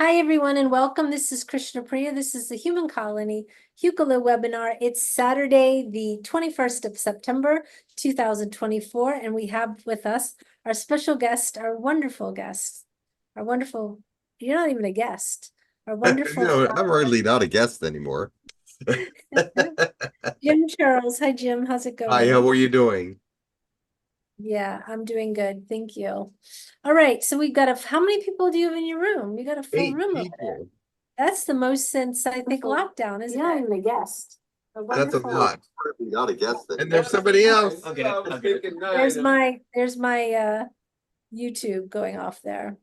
Hi, everyone, and welcome. This is Krishna Priya. This is the Human Colony Hucolo webinar. It's Saturday, the 21st of September, 2024, and we have with us our special guest, our wonderful, you're not even a guest, our wonderful I'm hardly not a guest anymore. Jim Charles. Hi, Jim. How's it going? Hi, how are you doing? Yeah, I'm doing good. Thank you. All right. So we got how many people do you have in your room? You got a full 8 room over there. people. That's the most since I think lockdown, isn't it? Not even a guest. That's a lot. Hardly not a guest anymore. And there's somebody else. There's my YouTube going off there.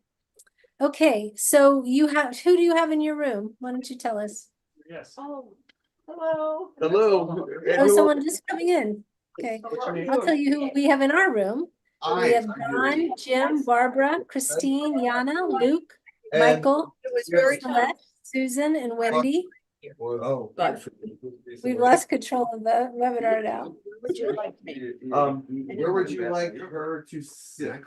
Okay, so who do you have in your room? Why don't you tell us? Yes. Oh, hello. Hello. Oh, someone just coming in. Okay, I'll tell you who we have in our room. We have Don, Jim, Barbara, Christine, Yana, Luke, Michael, Celeste, Susan, and Wendy. Oh, We've lost control of the webinar now. Would you like me? Where would you like her to sit?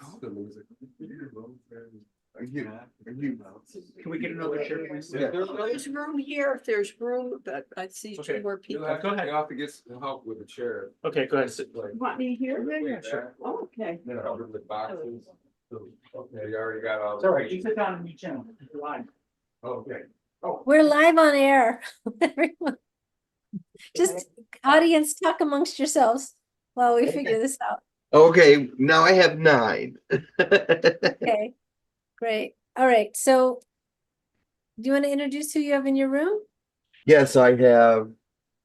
Can we get another chair, please? There's room here, if there's room, but I see Okay. two more people. Go ahead. I'll have to get some help with the chair. Okay, go ahead. Sit. Want me here? Yeah, sure. Oh, okay. Then I'll move the boxes. Okay, you already got all. It's all right. You sit down and you channel. You're live. Okay. We're live on air. Everyone. Just audience, talk amongst yourselves while we figure this out. Okay, now I have 9. Okay, great. All right, so do you want to introduce who you have in your room? Yes, I have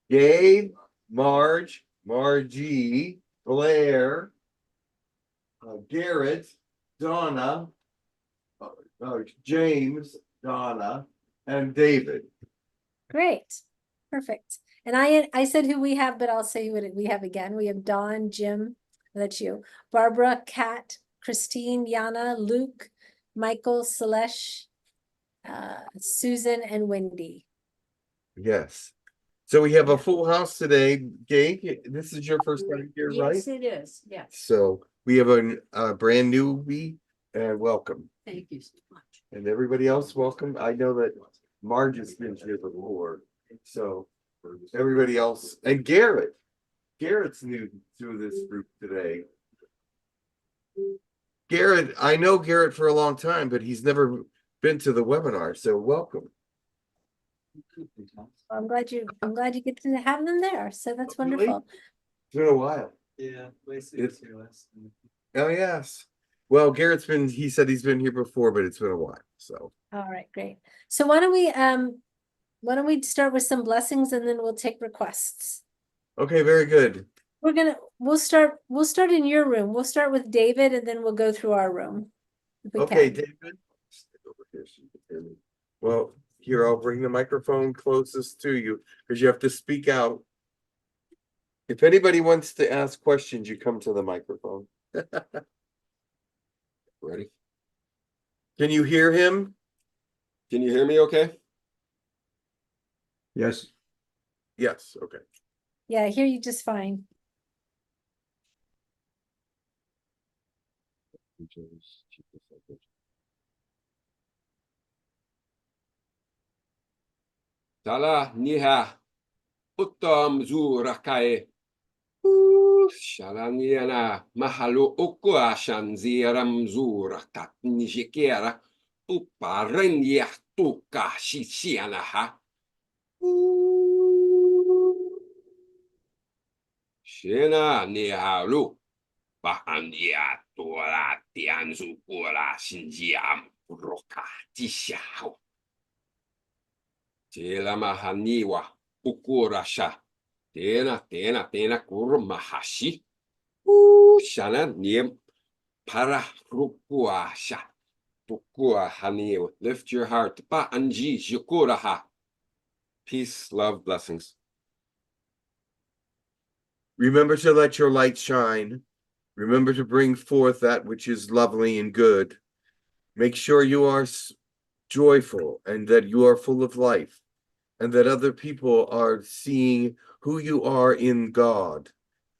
Gabe, Marge, Margie, Blair, Garrett, Donna, James, Donna, and David. Great, perfect. And I said who we have, but I'll say what we have again. We have Dawn, Jim, that's you, Barbara, Kat, Christine, Yana, Luke, Michael, Celeste, Susan, and Wendy. Yes. So we have a full house today. Gabe, this is your first time here, right? Yes, it is, yes. So we have a brand newbie and welcome. Thank you so much. And everybody else, welcome. I know that Marge has been here before. So everybody else, and Garrett's new to this group today. Garrett, I know Garrett for a long time, but he's never been to the webinar, so welcome. I'm glad you get to have them there. So that's wonderful. It's been a while. Yeah. Oh yes. Well, he said he's been here before, but it's been a while. So All right, great. So why don't we start with some blessings and then we'll take requests. okay, very good. We'll start in your room. We'll start with David and then we'll go through our room. If we Okay, can. David. Well, here, I'll bring the microphone closest to you because you have to speak out. If anybody wants to ask questions, you come to the microphone. Ready? Can you hear him? Can you hear me okay? Yes. Yes, okay. Yeah, I hear you just fine. Tala niha uttam zurakai. Shalaniana mahalo okua shanziram zurakat nijikera uparen yahtuka shishianaha. Shena nihalu bahandia tora tianzu kura shinjiam roka tishao. Tela mahaniwa ukurasha. Tena kurmahashi. Shana niem para rukuasha. Pukua hanio. Lift your heart. Pa anji jukuraha. Peace, love, blessings. Remember to let your light shine. Remember to bring forth that which is lovely and good. Make sure you are joyful and that you are full of life and that other people are seeing who you are in God,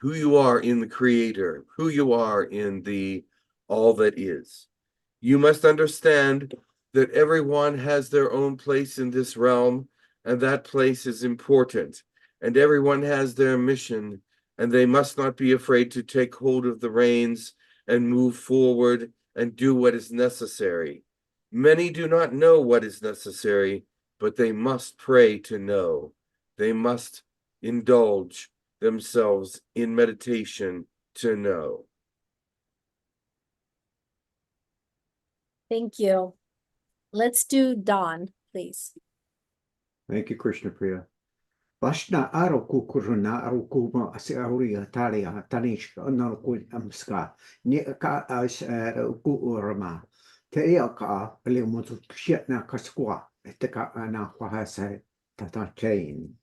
who you are in the Creator, who you are in the all that is. You must understand that everyone has their own place in this realm, and that place is important, and everyone has their mission, and they must not be afraid to take hold of the reins and move forward and do what is necessary. Many do not know what is necessary, but they must pray to know. They must indulge themselves in meditation to know. Thank you. Let's do Dawn, please. Thank you, Krishna Priya. Vashna aro kukuruna aro kuma asiauria talia tanish no kun amska ni ka as kurama te ka le motu shitna kaskwa te ka ana wahasa tata chain.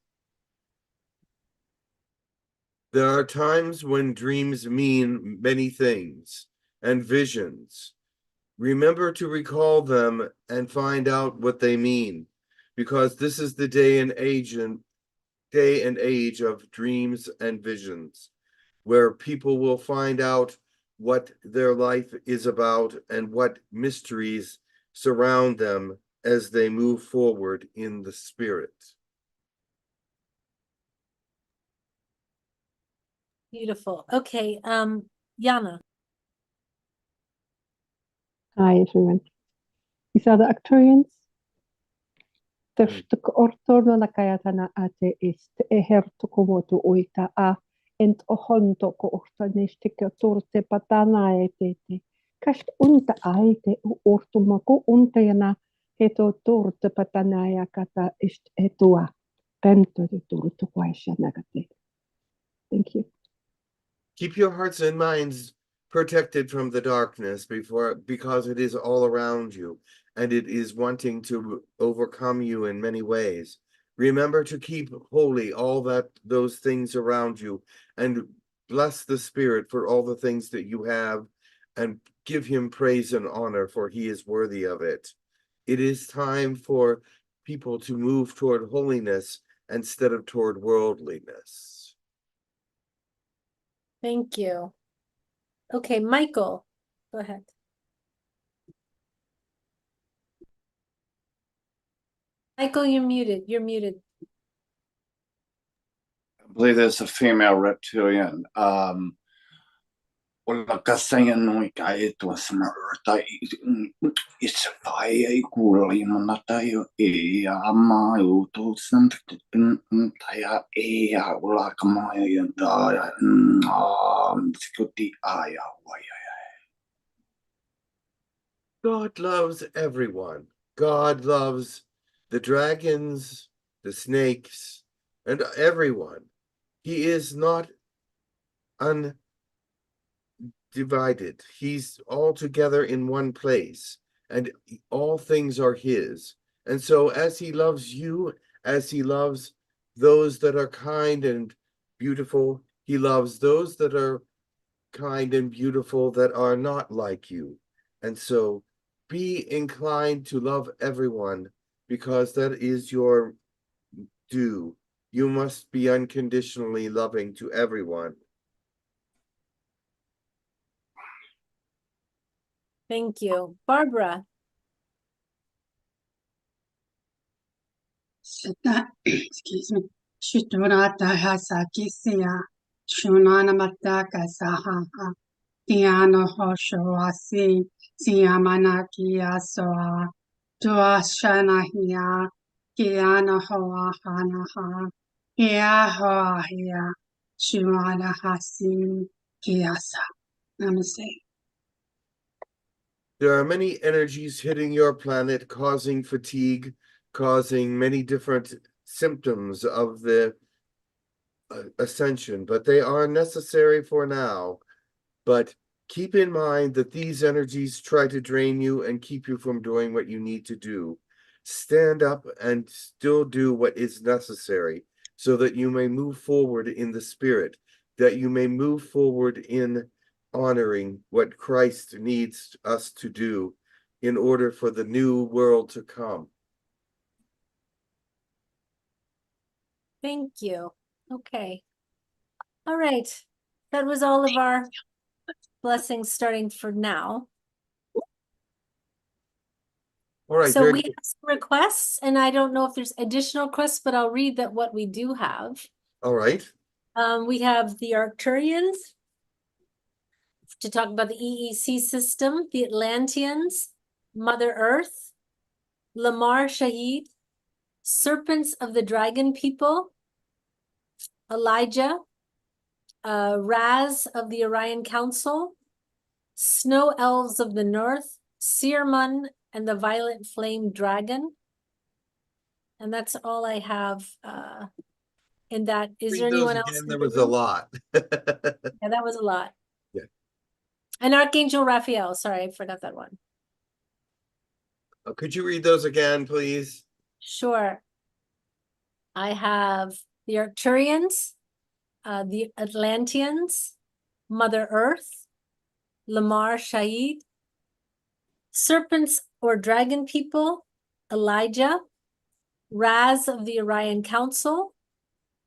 There are times when dreams mean many things and visions. Remember to recall them and find out what they mean, because this is the day and age of dreams and visions, where people will find out what their life is about and what mysteries surround them as they move forward in the spirit. Beautiful. Okay, Yana. Hi, everyone. These are the Arcturians. Tershtuk ortorno na kayatana ate ist eher tukumotu uita a ent ohonto ko ortanistike turte patana etete. Kast unta aite ortumaku untajana heto turte patana ja kata ist etua. Pento de turtu kwaisha nagate. Thank you. Keep your hearts and minds protected from the darkness because it is all around you and it is wanting to overcome you in many ways. Remember to keep holy all those things around you and bless the Spirit for all the things that you have and give him praise and honor, for he is worthy of it. It is time for people to move toward holiness instead of toward worldliness. Thank you. Okay, Michael, go ahead. Michael, you're muted. You're muted. I believe there's a female reptilian. Wala kasaya nung ito sa marta isa kaya ikulay mo tayo ama uto taya wala kamaya daya sikuti aya God loves everyone. God loves the dragons, the snakes, and everyone. He is not undivided. He's all together in one place, and all things are his. And so as he loves you, as he loves those that are kind and beautiful, he loves those that are kind and beautiful that are not like you. And so be inclined to love everyone, because that is your due. You must be unconditionally loving to everyone. Thank you. Barbara. Excuse me. Shiturata Hasakisia, Shunana Mataka Saha, Tiano Hoshoasi, Siamanakia Soa, Tuashanahia, Kiana Hoa Hanaha, Kia Hoa Hia, Shimana Hasi, Kiasa. Namaste. There are many energies hitting your planet, causing fatigue, causing many different symptoms of the ascension, but they are necessary for now. But keep in mind that these energies try to drain you and keep you from doing what you need to do. Stand up and still do what is necessary so that you may move forward in the spirit, that you may move forward in honoring what Christ needs us to do in order for the new world to come. Thank you. Okay. All right. That was all of our blessings starting for now. All right, So very we good. have some requests, and I don't know if there's additional requests, but I'll read that what we do have. All right. We have the Arcturians to talk about the EEC system, the Atlanteans, Mother Earth, Lamar Shahid, Serpents of the Dragon People, Elijah, Raz of the Orion Council, Snow Elves of the North, Seermun and the Violet Flame Dragon. And that's all I have in that. Is Read there those anyone else? again. in There the was a room? lot. Yeah, that was a lot. Yeah. And Archangel Raphael, sorry, I forgot that one. Could you read those again, please? Sure. I have the Arcturians, the Atlanteans, Mother Earth, Lamar Shahid, Serpents or Dragon People, Elijah, Raz of the Orion Council,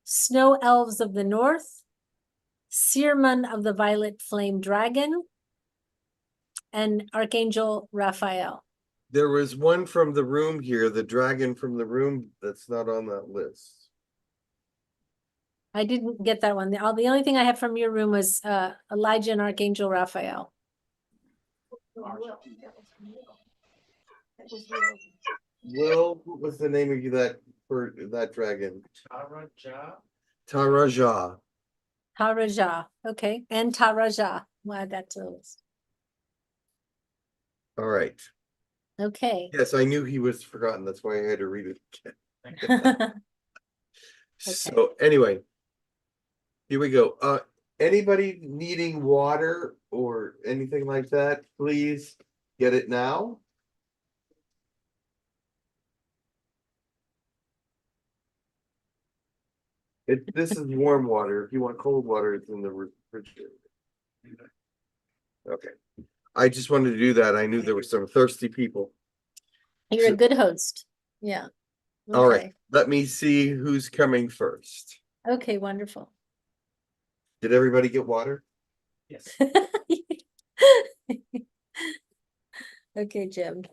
Snow Elves of the North, Seermun of the Violet Flame Dragon, and Archangel Raphael. There was one from the room here, the dragon from the room, that's not on that list. I didn't get that one. The only thing I have from your room was Elijah and Archangel Raphael. Will, what was the name of that for that dragon? Taraja. Taraja. Taraja, okay, and Taraja. We'll add that to the list. All right. Okay. Yes, I knew he was forgotten. That's why I had to read it again. Okay. So anyway, here we go. Anybody needing water or anything like that, please get it now. This is warm water. If you want cold water, it's in the refrigerator. Okay. I just wanted to do that. I knew there were some thirsty people. You're a good host. Yeah. All right, Okay. let me see who's coming first. Okay, wonderful. Did everybody get water? Yes. Okay, Jim.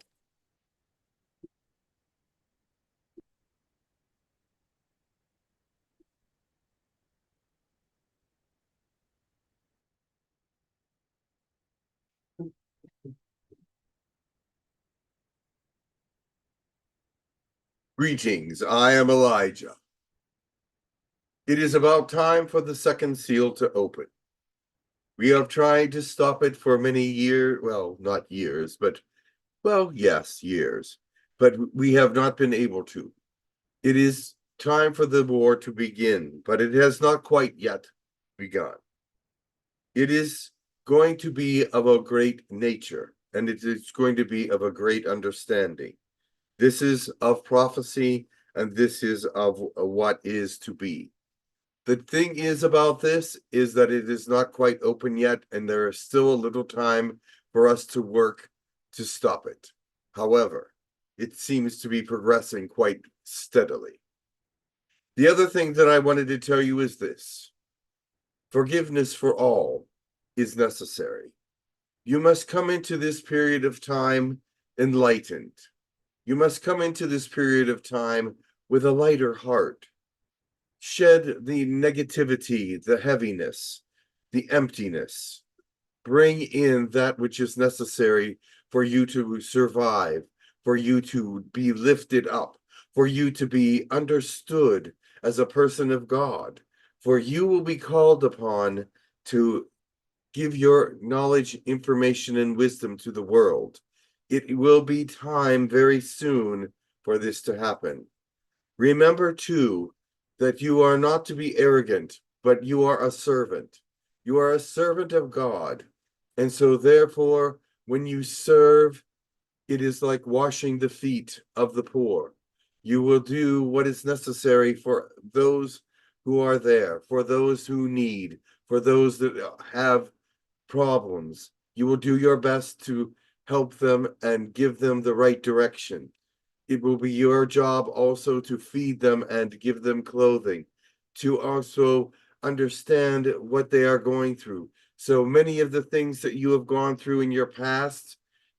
Greetings, I am Elijah. It is about time for the second seal to open. We have tried to stop it for many years, well, not years, but, well, yes, years, but we have not been able to. It is time for the war to begin, but it has not quite yet begun. It is going to be of a great nature, and it is going to be of a great understanding. This is of prophecy, and this is of what is to be. The thing is about this is that it is not quite open yet, and there is still a little time for us to work to stop it. However, it seems to be progressing quite steadily. The other thing that I wanted to tell you is this. Forgiveness for all is necessary. You must come into this period of time enlightened. You must come into this period of time with a lighter heart. Shed the negativity, the heaviness, the emptiness. Bring in that which is necessary for you to survive, for you to be lifted up, for you to be understood as a person of God. For you will be called upon to give your knowledge, information, and wisdom to the world. It will be time very soon for this to happen. Remember, too, that you are not to be arrogant, but you are a servant. You are a servant of God. And so, therefore, when you serve, it is like washing the feet of the poor. You will do what is necessary for those who are there, for those who need, for those that have problems. You will do your best to help them and give them the right direction. It will be your job also to feed them and give them clothing, to also understand what they are going through. So many of the things that you have gone through in your past,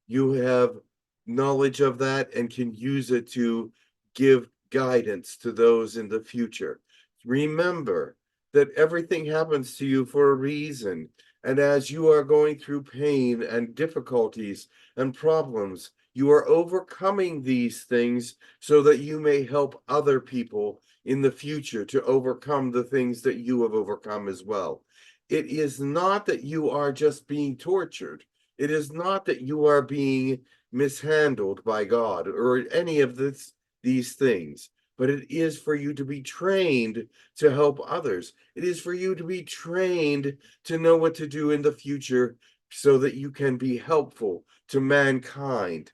you have knowledge of that and can use it to give guidance to those in the future. Remember that everything happens to you for a reason. And as you are going through pain and difficulties and problems, you are overcoming these things so that you may help other people in the future to overcome the things that you have overcome as well. It is not that you are just being tortured. It is not that you are being mishandled by God or any of these things, but it is for you to be trained to help others. It is for you to be trained to know what to do in the future so that you can be helpful to mankind.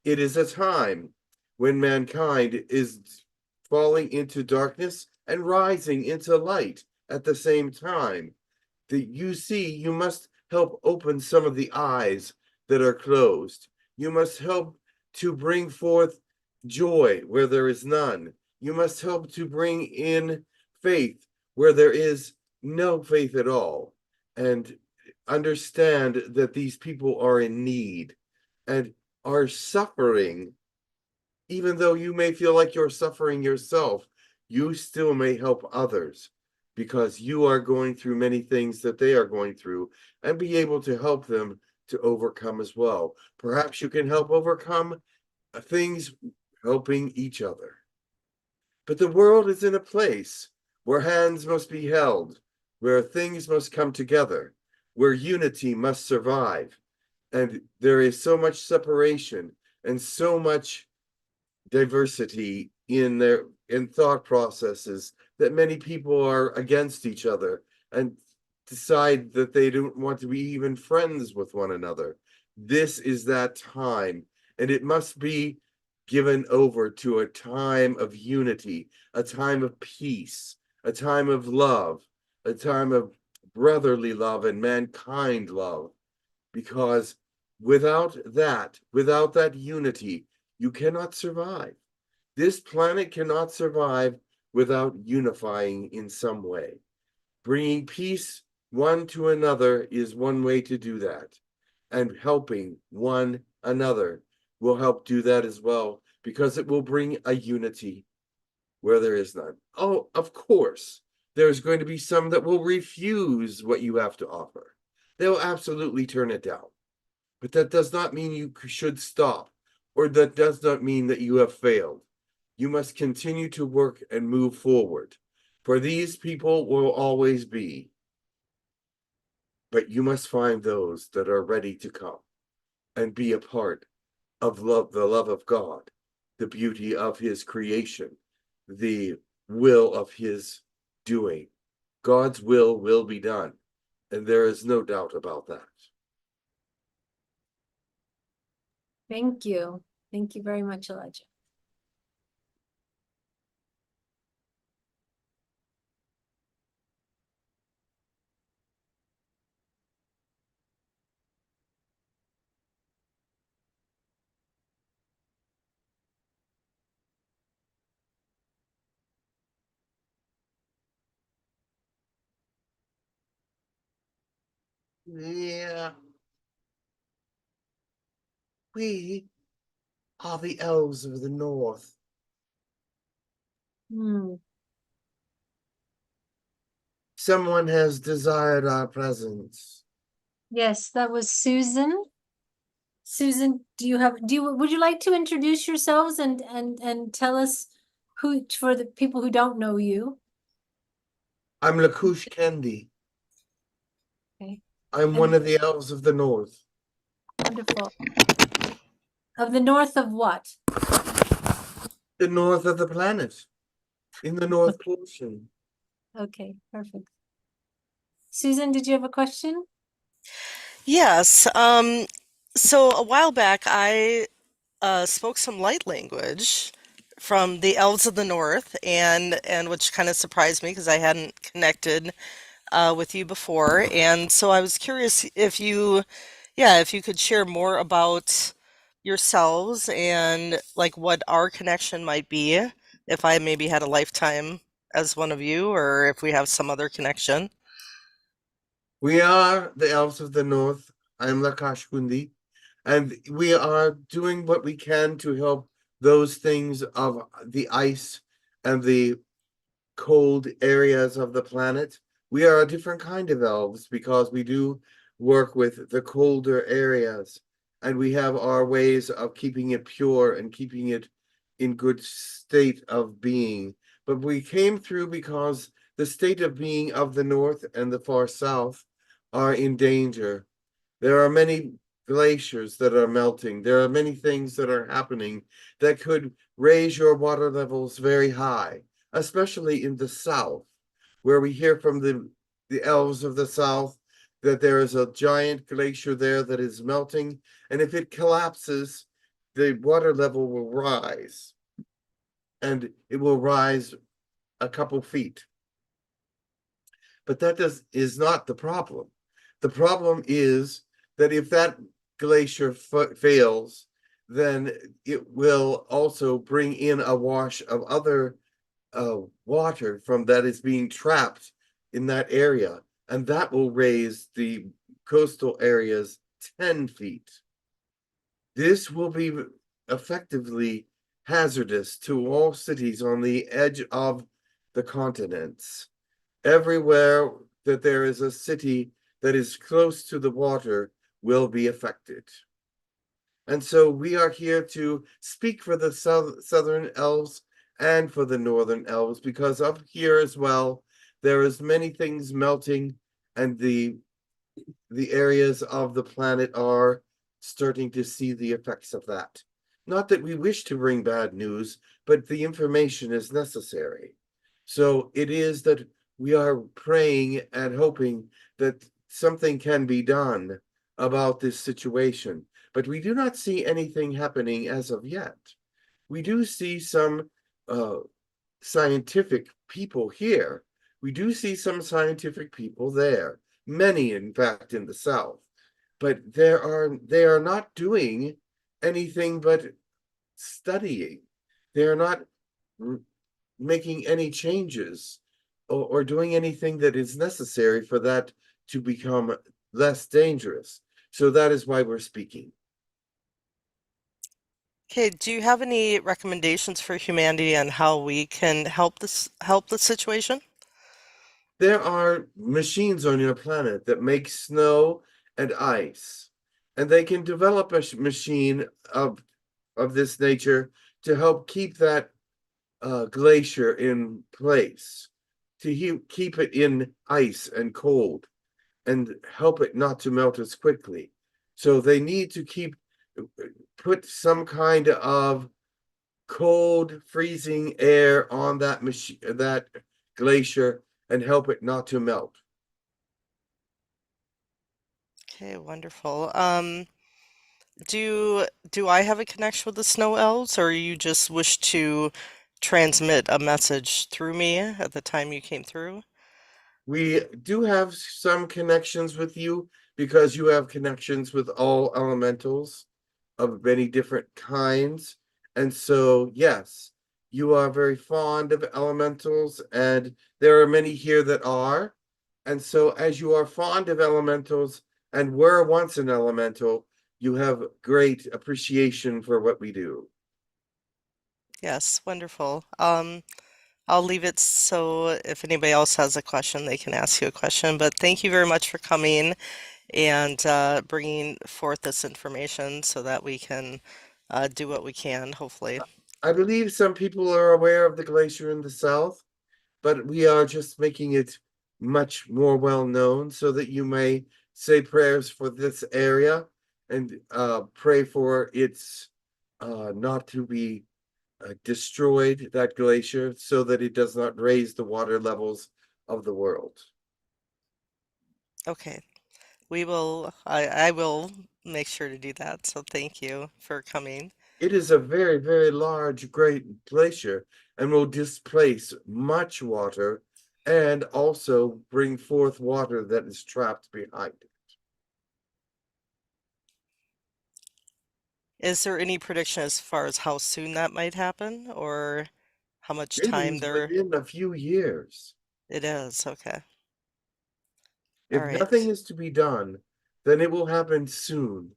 It is a time when mankind is falling into darkness and rising into light at the same time. That you see, you must help open some of the eyes that are closed. You must help to bring forth joy where there is none. You must help to bring in faith where there is no faith at all. And understand that these people are in need and are suffering. Even though you may feel like you're suffering yourself, you still may help others because you are going through many things that they are going through and be able to help them to overcome as well. Perhaps you can help overcome things helping each other. But the world is in a place where hands must be held, where things must come together, where unity must survive. And there is so much separation and so much diversity in thought processes that many people are against each other and decide that they don't want to be even friends with one another. This is that time, and it must be given over to a time of unity, a time of peace, a time of love, a time of brotherly love and mankind love, because without that unity, you cannot survive. This planet cannot survive without unifying in some way. Bringing peace one to another is one way to do that. And helping one another will help do that as well, because it will bring a unity where there is none. Oh, of course, there's going to be some that will refuse what you have to offer. They'll absolutely turn it down. But that does not mean you should stop, or that does not mean that you have failed. You must continue to work and move forward, for these people will always be. But you must find those that are ready to come and be a part of love, the love of God, the beauty of his creation, the will of his doing. God's will be done, and there is no doubt about that. Thank you. Thank you very much, Elijah. Yeah. We are the elves of the north. Hmm. Someone has desired our presence. Yes, that was Susan. Susan, would you like to introduce yourselves and tell us who, for the people who don't know you? I'm Lakush Kendi. Okay, I'm one of the elves of the north. wonderful. Of the north of what? The north of the planet. In the north portion. Okay, perfect. Susan, did you have a question? Yes. So a while back, I spoke some light language from the Elves of the North, and which kind of surprised me because I hadn't connected with you before. And so I was curious if if you could share more about yourselves and like what our connection might be, if I maybe had a lifetime as one of you, or if we have some other connection. We are the elves of the north. I'm Lakash Kundi, And we are doing what we can to help those things of the ice and the cold areas of the planet. We are a different kind of elves because we do work with the colder areas, and we have our ways of keeping it pure and keeping it in good state of being. But we came through because the state of being of the north and the far south are in danger. There are many glaciers that are melting. There are many things that are happening that could raise your water levels very high, especially in the south, where we hear from the elves of the south that there is a giant glacier there that is melting, and if it collapses, the water level will rise, and it will rise a couple feet. But that is not the problem. The problem is that if that glacier fails, then it will also bring in a wash of other water from that is being trapped in that area, and that will raise the coastal areas 10 feet. This will be effectively hazardous to all cities on the edge of the continents. Everywhere that there is a city that is close to the water will be affected. And so we are here to speak for the southern elves and for the northern elves, because up here as well, there is many things melting, and the areas of the planet are starting to see the effects of that. Not that we wish to bring bad news, but the information is necessary. So it is that we are praying and hoping that something can be done about this situation, but we do not see anything happening as of yet. We do see some scientific people here. We do see some scientific people there, many, in fact, in the South, but they are not doing anything but studying. They are not making any changes or doing anything that is necessary for that to become less dangerous. So that is why we're speaking. Okay, do you have any recommendations for humanity on how we can help the situation? There are machines on your planet that make snow and ice, and they can develop a machine of this nature to help keep that glacier in place, to keep it in ice and cold, and help it not to melt as quickly. So they need to put some kind of cold, freezing air on that machine, that glacier, and help it not to melt. Okay, wonderful. Do I have a connection with the snow elves, or you just wish to transmit a message through me at the time you came through? We do have some connections with you because you have connections with all elementals of many different kinds. And so, yes, you are very fond of elementals, and there are many here that are. And so, as you are fond of elementals and were once an elemental, you have great appreciation for what we do. Yes, wonderful. I'll leave it so if anybody else has a question, they can ask you a question. But thank you very much for coming and bringing forth this information so that we can do what we can, hopefully. I believe some people are aware of the glacier in the south, but we are just making it much more well known so that you may say prayers for this area and pray for its not to be destroyed, that glacier, so that it does not raise the water levels of the world. Okay, I will make sure to do that. So thank you for coming. It is a very, very large, great glacier and will displace much water and also bring forth water that is trapped behind it. Is there any prediction as far as how soon that might happen or how much It time is there? within a few years. It is, okay. All If nothing right. is to be done, then it will happen soon.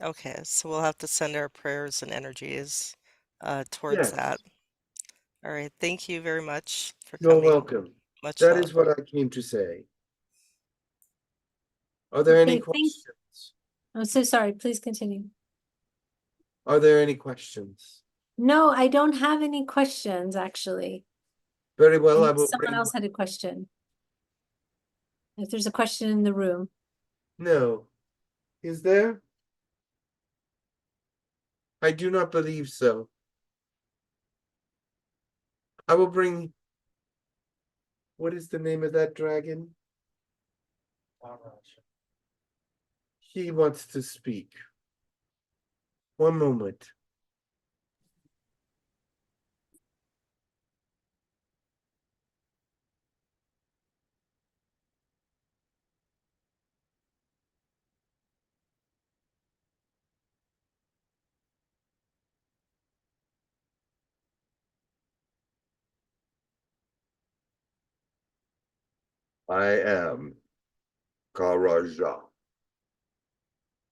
Okay, so we'll have to send our prayers and energies towards Yes, that. All right, thank you very much for you're coming. welcome. Much That love. is what I came to say. Are there any Okay, thank, questions? I'm so sorry, please continue. Are there any questions? No, I don't have any questions, actually. Very well, I Unless will someone bring. else had a question. If there's a question in the room. No. Is there? I do not believe so. I will bring. What is the name of that dragon? He wants to speak. One moment. I am Karaja,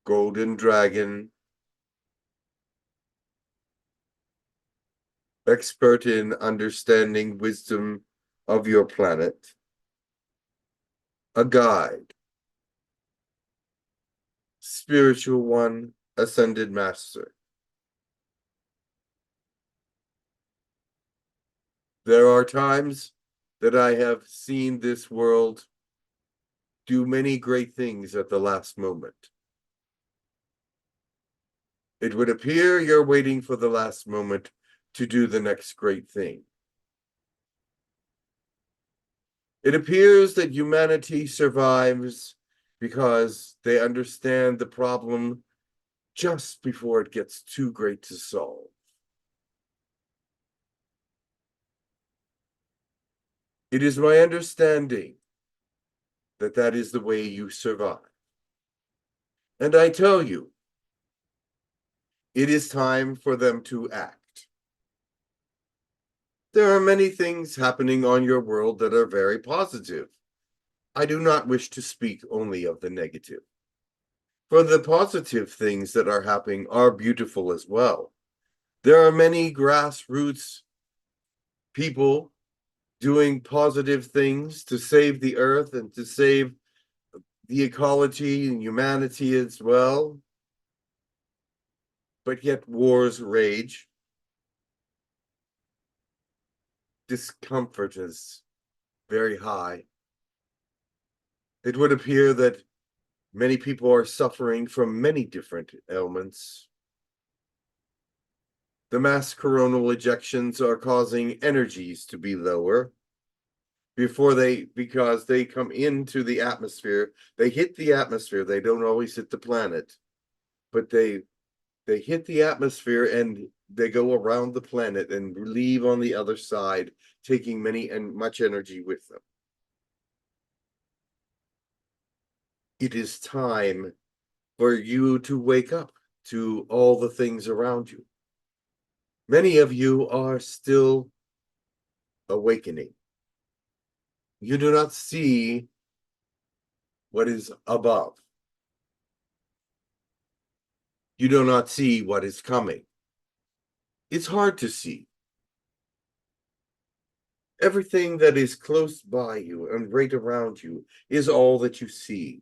Golden Dragon, expert in understanding wisdom of your planet, a guide, spiritual one, ascended master. There are times that I have seen this world do many great things at the last moment. It would appear you're waiting for the last moment to do the next great thing. It appears that humanity survives because they understand the problem just before it gets too great to solve. It is my understanding that that is the way you survive. And I tell you, it is time for them to act. There are many things happening on your world that are very positive. I do not wish to speak only of the negative. For the positive things that are happening are beautiful as well. There are many grassroots people doing positive things to save the earth and to save the ecology and humanity as well. But yet wars rage. Discomfort is very high. It would appear that many people are suffering from many different ailments. The mass coronal ejections are causing energies to be lower because they come into the atmosphere. They hit the atmosphere. They don't always hit the planet, but they hit the atmosphere and they go around the planet and leave on the other side, taking many and much energy with them. It is time for you to wake up to all the things around you. Many of you are still awakening. You do not see what is above. You do not see what is coming. It's hard to see. Everything that is close by you and right around you is all that you see.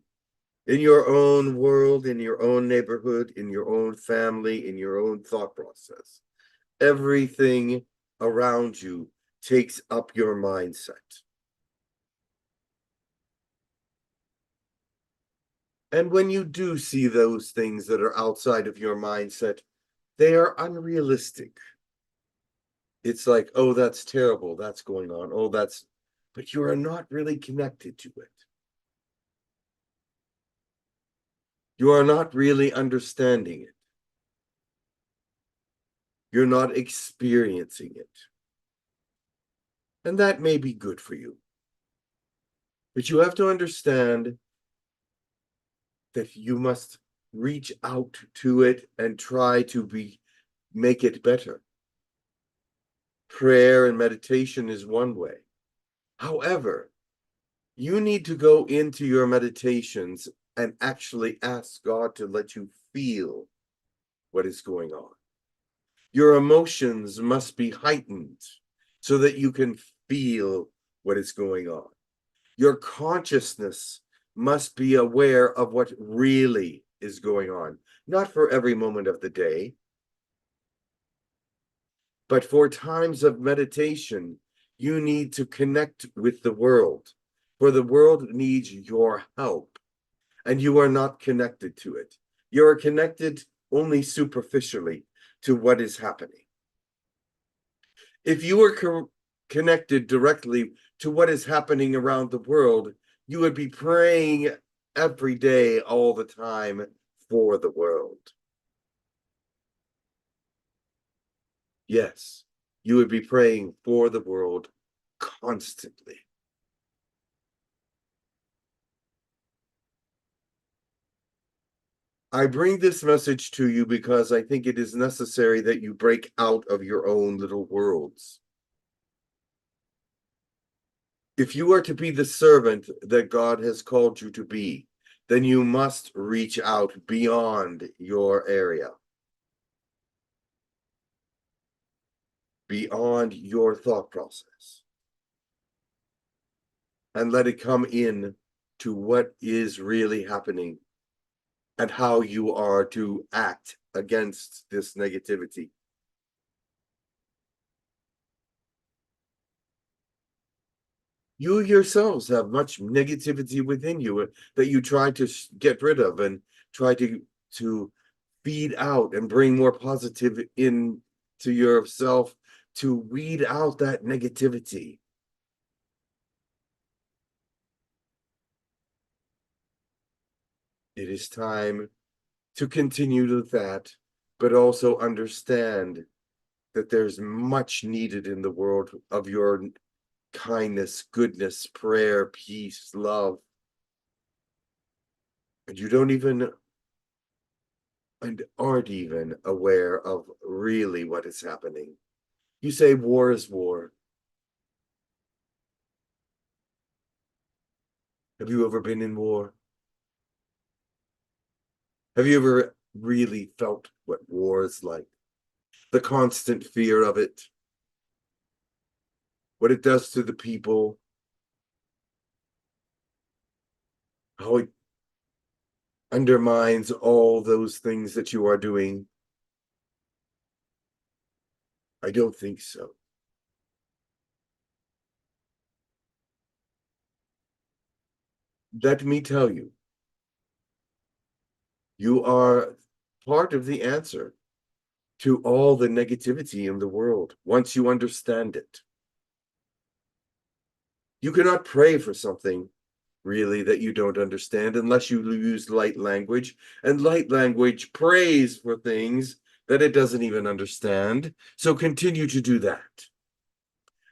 In your own world, in your own neighborhood, in your own family, in your own thought process. Everything around you takes up your mindset. And when you do see those things that are outside of your mindset, they are unrealistic. It's like, oh, that's terrible, that's going on, oh, that's, but you are not really connected to it. You are not really understanding it. You're not experiencing it. And that may be good for you. But you have to understand that you must reach out to it and try to make it better. Prayer and meditation is one way. However, you need to go into your meditations and actually ask God to let you feel what is going on. Your emotions must be heightened so that you can feel what is going on. Your consciousness must be aware of what really is going on, not for every moment of the day, but for times of meditation. You need to connect with the world, for the world needs your help, and you are not connected to it. You are connected only superficially to what is happening. If you were connected directly to what is happening around the world, you would be praying every day, all the time, for the world. Yes, you would be praying for the world constantly. I bring this message to you because I think it is necessary that you break out of your own little worlds. If you are to be the servant that God has called you to be, then you must reach out beyond your area, beyond your thought process, and let it come in to what is really happening and how you are to act against this negativity. You yourselves have much negativity within you that you try to get rid of and try to feed out and bring more positive in to yourself to weed out that negativity. It is time to continue with that, but also understand that there's much needed in the world of your kindness, goodness, prayer, peace, love. And you don't even and aren't even aware of really what is happening. You say war is war. Have you ever been in war? Have you ever really felt what war is like? The constant fear of it, what it does to the people, how it undermines all those things that you are doing? I don't think so. Let me tell you, you are part of the answer to all the negativity in the world once you understand it. You cannot pray for something really that you don't understand unless you use light language, and light language prays for things that it doesn't even understand. So continue to do that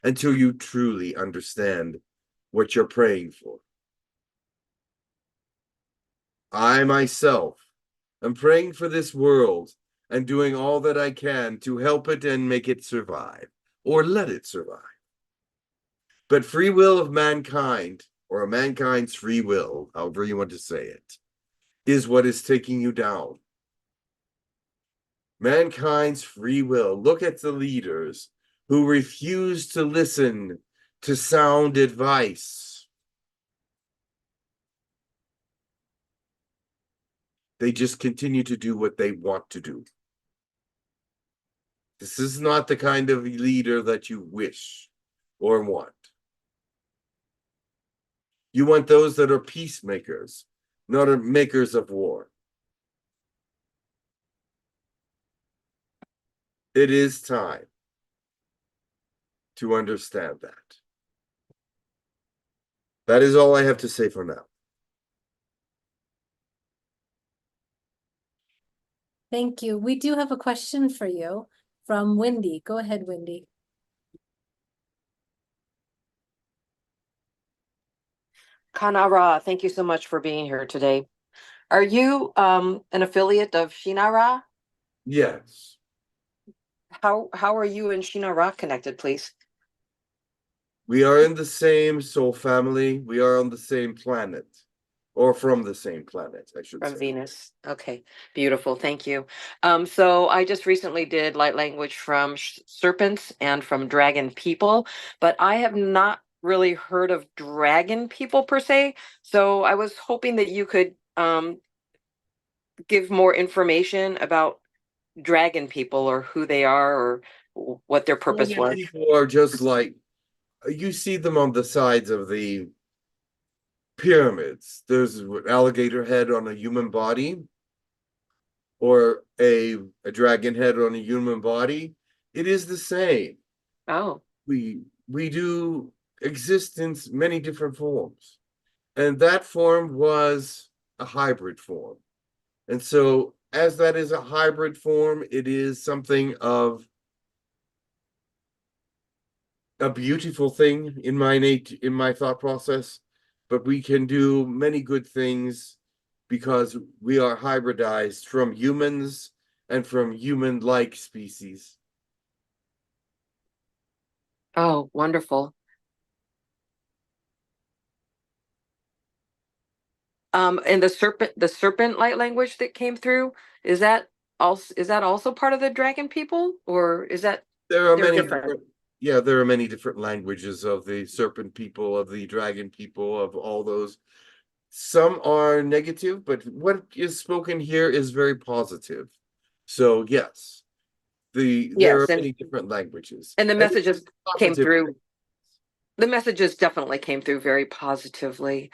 until you truly understand what you're praying for. I myself am praying for this world and doing all that I can to help it and make it survive, or let it survive. But free will of mankind, or mankind's free will, however you want to say it, is what is taking you down. Mankind's free will. Look at the leaders who refuse to listen to sound advice. They just continue to do what they want to do. This is not the kind of leader that you wish or want. You want those that are peacemakers, not makers of war. It is time to understand that. That is all I have to say for now. Thank you. We do have a question for you from Wendy. Go ahead, Wendy. Kanara, thank you so much for being here today. Are you an affiliate of Shinara? Yes. How are you and Shinara connected, please? We are in the same soul family. We are on the same planet. or from the same planet, I should From say. Venus. Okay, beautiful. Thank you. So I just recently did light language from serpents and from dragon people, but I have not really heard of dragon people per se. So I was hoping that you could give more information about dragon people or who they are or what their purpose Dragon was. people are just like, you see them on the sides of the pyramids. There's an alligator head on a human body, or a dragon head on a human body. It is the same. Oh, We do exist in many different forms, and that form was a hybrid form. And so, as that is a hybrid form, it is something of a beautiful thing in my thought process. But we can do many good things because we are hybridized from humans and from human-like species. oh, wonderful. And the serpent light language that came through, is that also part of the dragon people, or is that There are they're many different? different, yeah, there are many different languages of the serpent people, of the dragon people, of all those. Some are negative, but what is spoken here is very positive. So yes, there are Yes, many different languages. and the And this messages is came positive. through. The messages definitely came through very positively,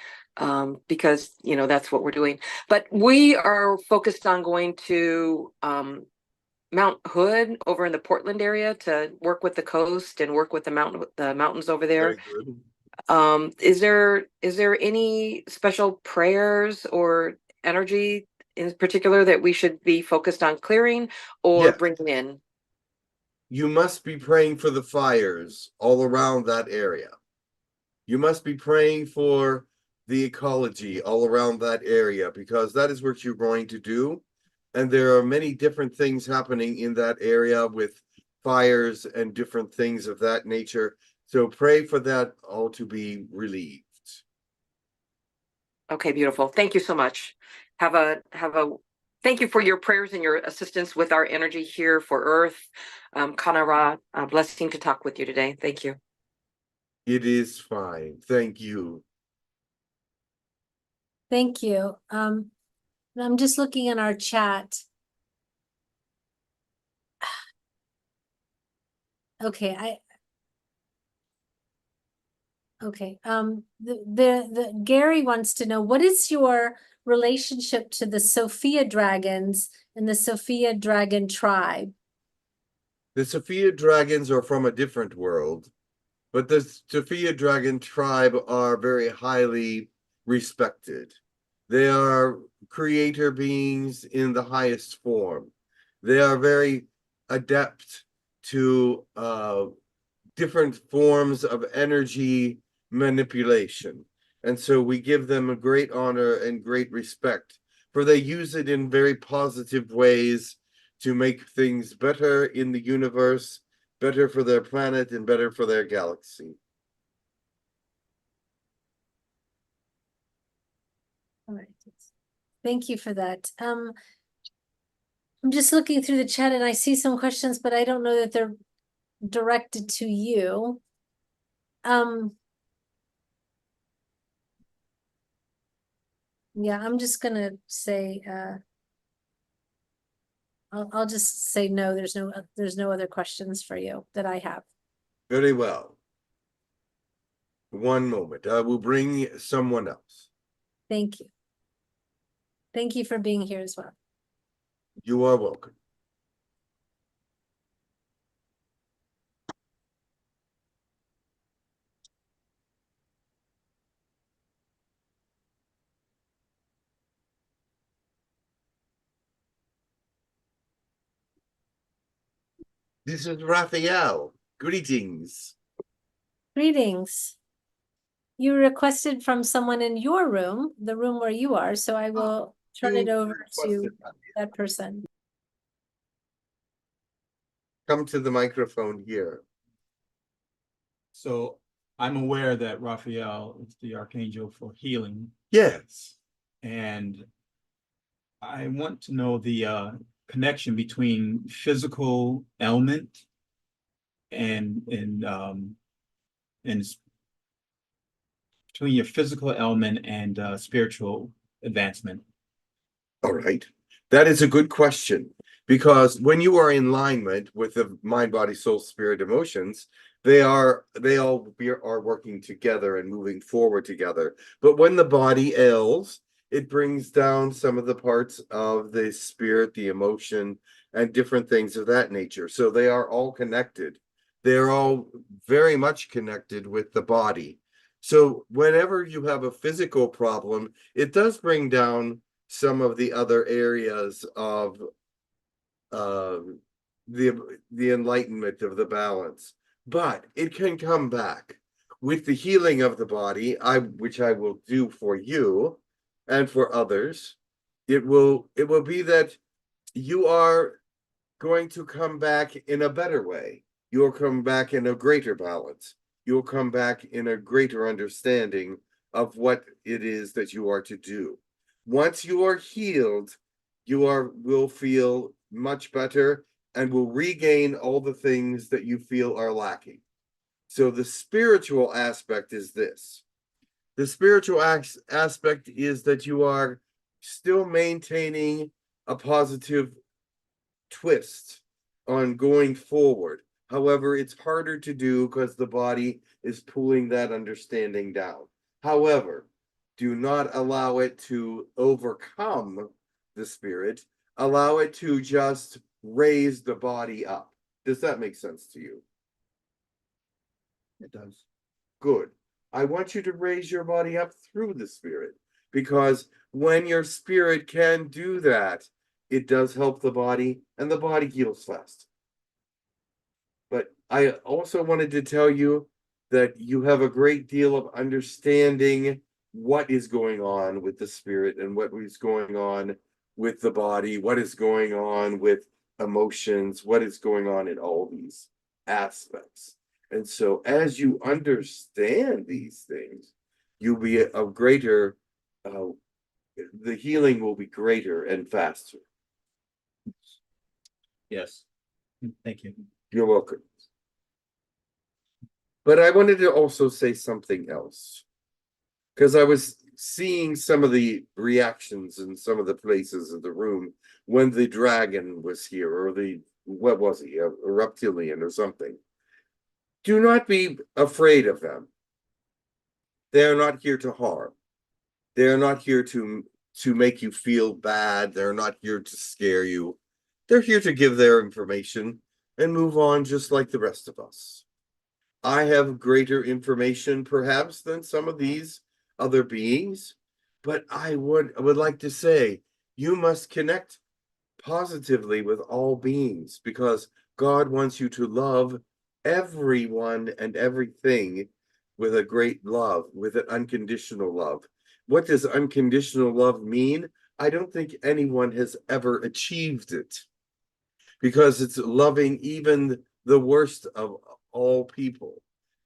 because that's what we're doing. But we are focused on going to Mount Hood over in the Portland area to work with the coast and work with the mountains over there. Very good. Is there any special prayers or energy in particular that we should be focused on clearing or Yes. bringing in? You must be praying for the fires all around that area. You must be praying for the ecology all around that area, because that is what you're going to do. And there are many different things happening in that area with fires and different things of that nature. So pray for that all to be relieved. Okay, beautiful. Thank you so much. Thank you for your prayers and your assistance with our energy here for Earth. Kanara, a blessing to talk with you today. Thank you. It is fine. Thank you. Thank you. I'm just looking in our chat. Okay, the Gary wants to know, what is your relationship to the Sophia dragons and the Sophia dragon tribe? The Sophia dragons are from a different world, but the Sophia dragon tribe are very highly respected. They are creator beings in the highest form. They are very adept to different forms of energy manipulation. And so we give them a great honor and great respect, for they use it in very positive ways to make things better in the universe, better for their planet, and better for their galaxy. All right. Thank you for that. I'm just looking through the chat and I see some questions, but I don't know that they're directed to you. Yeah, I'm just gonna say, I'll just say no, there's no other questions for you that I have. Very well. One moment. I will bring someone else. Thank you. Thank you for being here as well. You are welcome. This is Raphael. Greetings. Greetings. You requested from someone in your room, the room where you are, so I will turn it over to that person. Come to the microphone here. So I'm aware that Raphael is the archangel for healing. Yes. And I want to know the connection between physical ailment and between your physical ailment and spiritual advancement. All right. That is a good question, because when you are in alignment with the mind, body, soul, spirit, emotions, they all are working together and moving forward together. But when the body ails, it brings down some of the parts of the spirit, the emotion, and different things of that nature. So they are all connected. They're all very much connected with the body. So whenever you have a physical problem, it does bring down some of the other areas of the enlightenment of the balance, but it can come back with the healing of the body, which I will do for you and for others. It will be that you are going to come back in a better way. You'll come back in a greater balance. You'll come back in a greater understanding of what it is that you are to do. Once you are healed, will feel much better and will regain all the things that you feel are lacking. So the spiritual aspect is this. The spiritual aspect is that you are still maintaining a positive twist on going forward. However, it's harder to do because the body is pulling that understanding down. However, do not allow it to overcome the spirit. Allow it to just raise the body up. Does that make sense to you? It does. Good. I want you to raise your body up through the spirit, because when your spirit can do that, it does help the body, and the body heals fast. But I also wanted to tell you that you have a great deal of understanding what is going on with the spirit and what is going on with the body, what is going on with emotions, what is going on in all these aspects. And so as you understand these things, you'll be a greater, the healing will be greater and faster. Yes. Thank you. You're welcome. But I wanted to also say something else, because I was seeing some of the reactions in some of the places of the room when the dragon was here, or what was he, a reptilian or something. Do not be afraid of them. They are not here to harm. They are not here to make you feel bad. They're not here to scare you. They're here to give their information and move on just like the rest of us. I have greater information perhaps than some of these other beings, but I would like to say you must connect positively with all beings, because God wants you to love everyone and everything with a great love, with an unconditional love. What does unconditional love mean? I don't think anyone has ever achieved it, because it's loving even the worst of all people.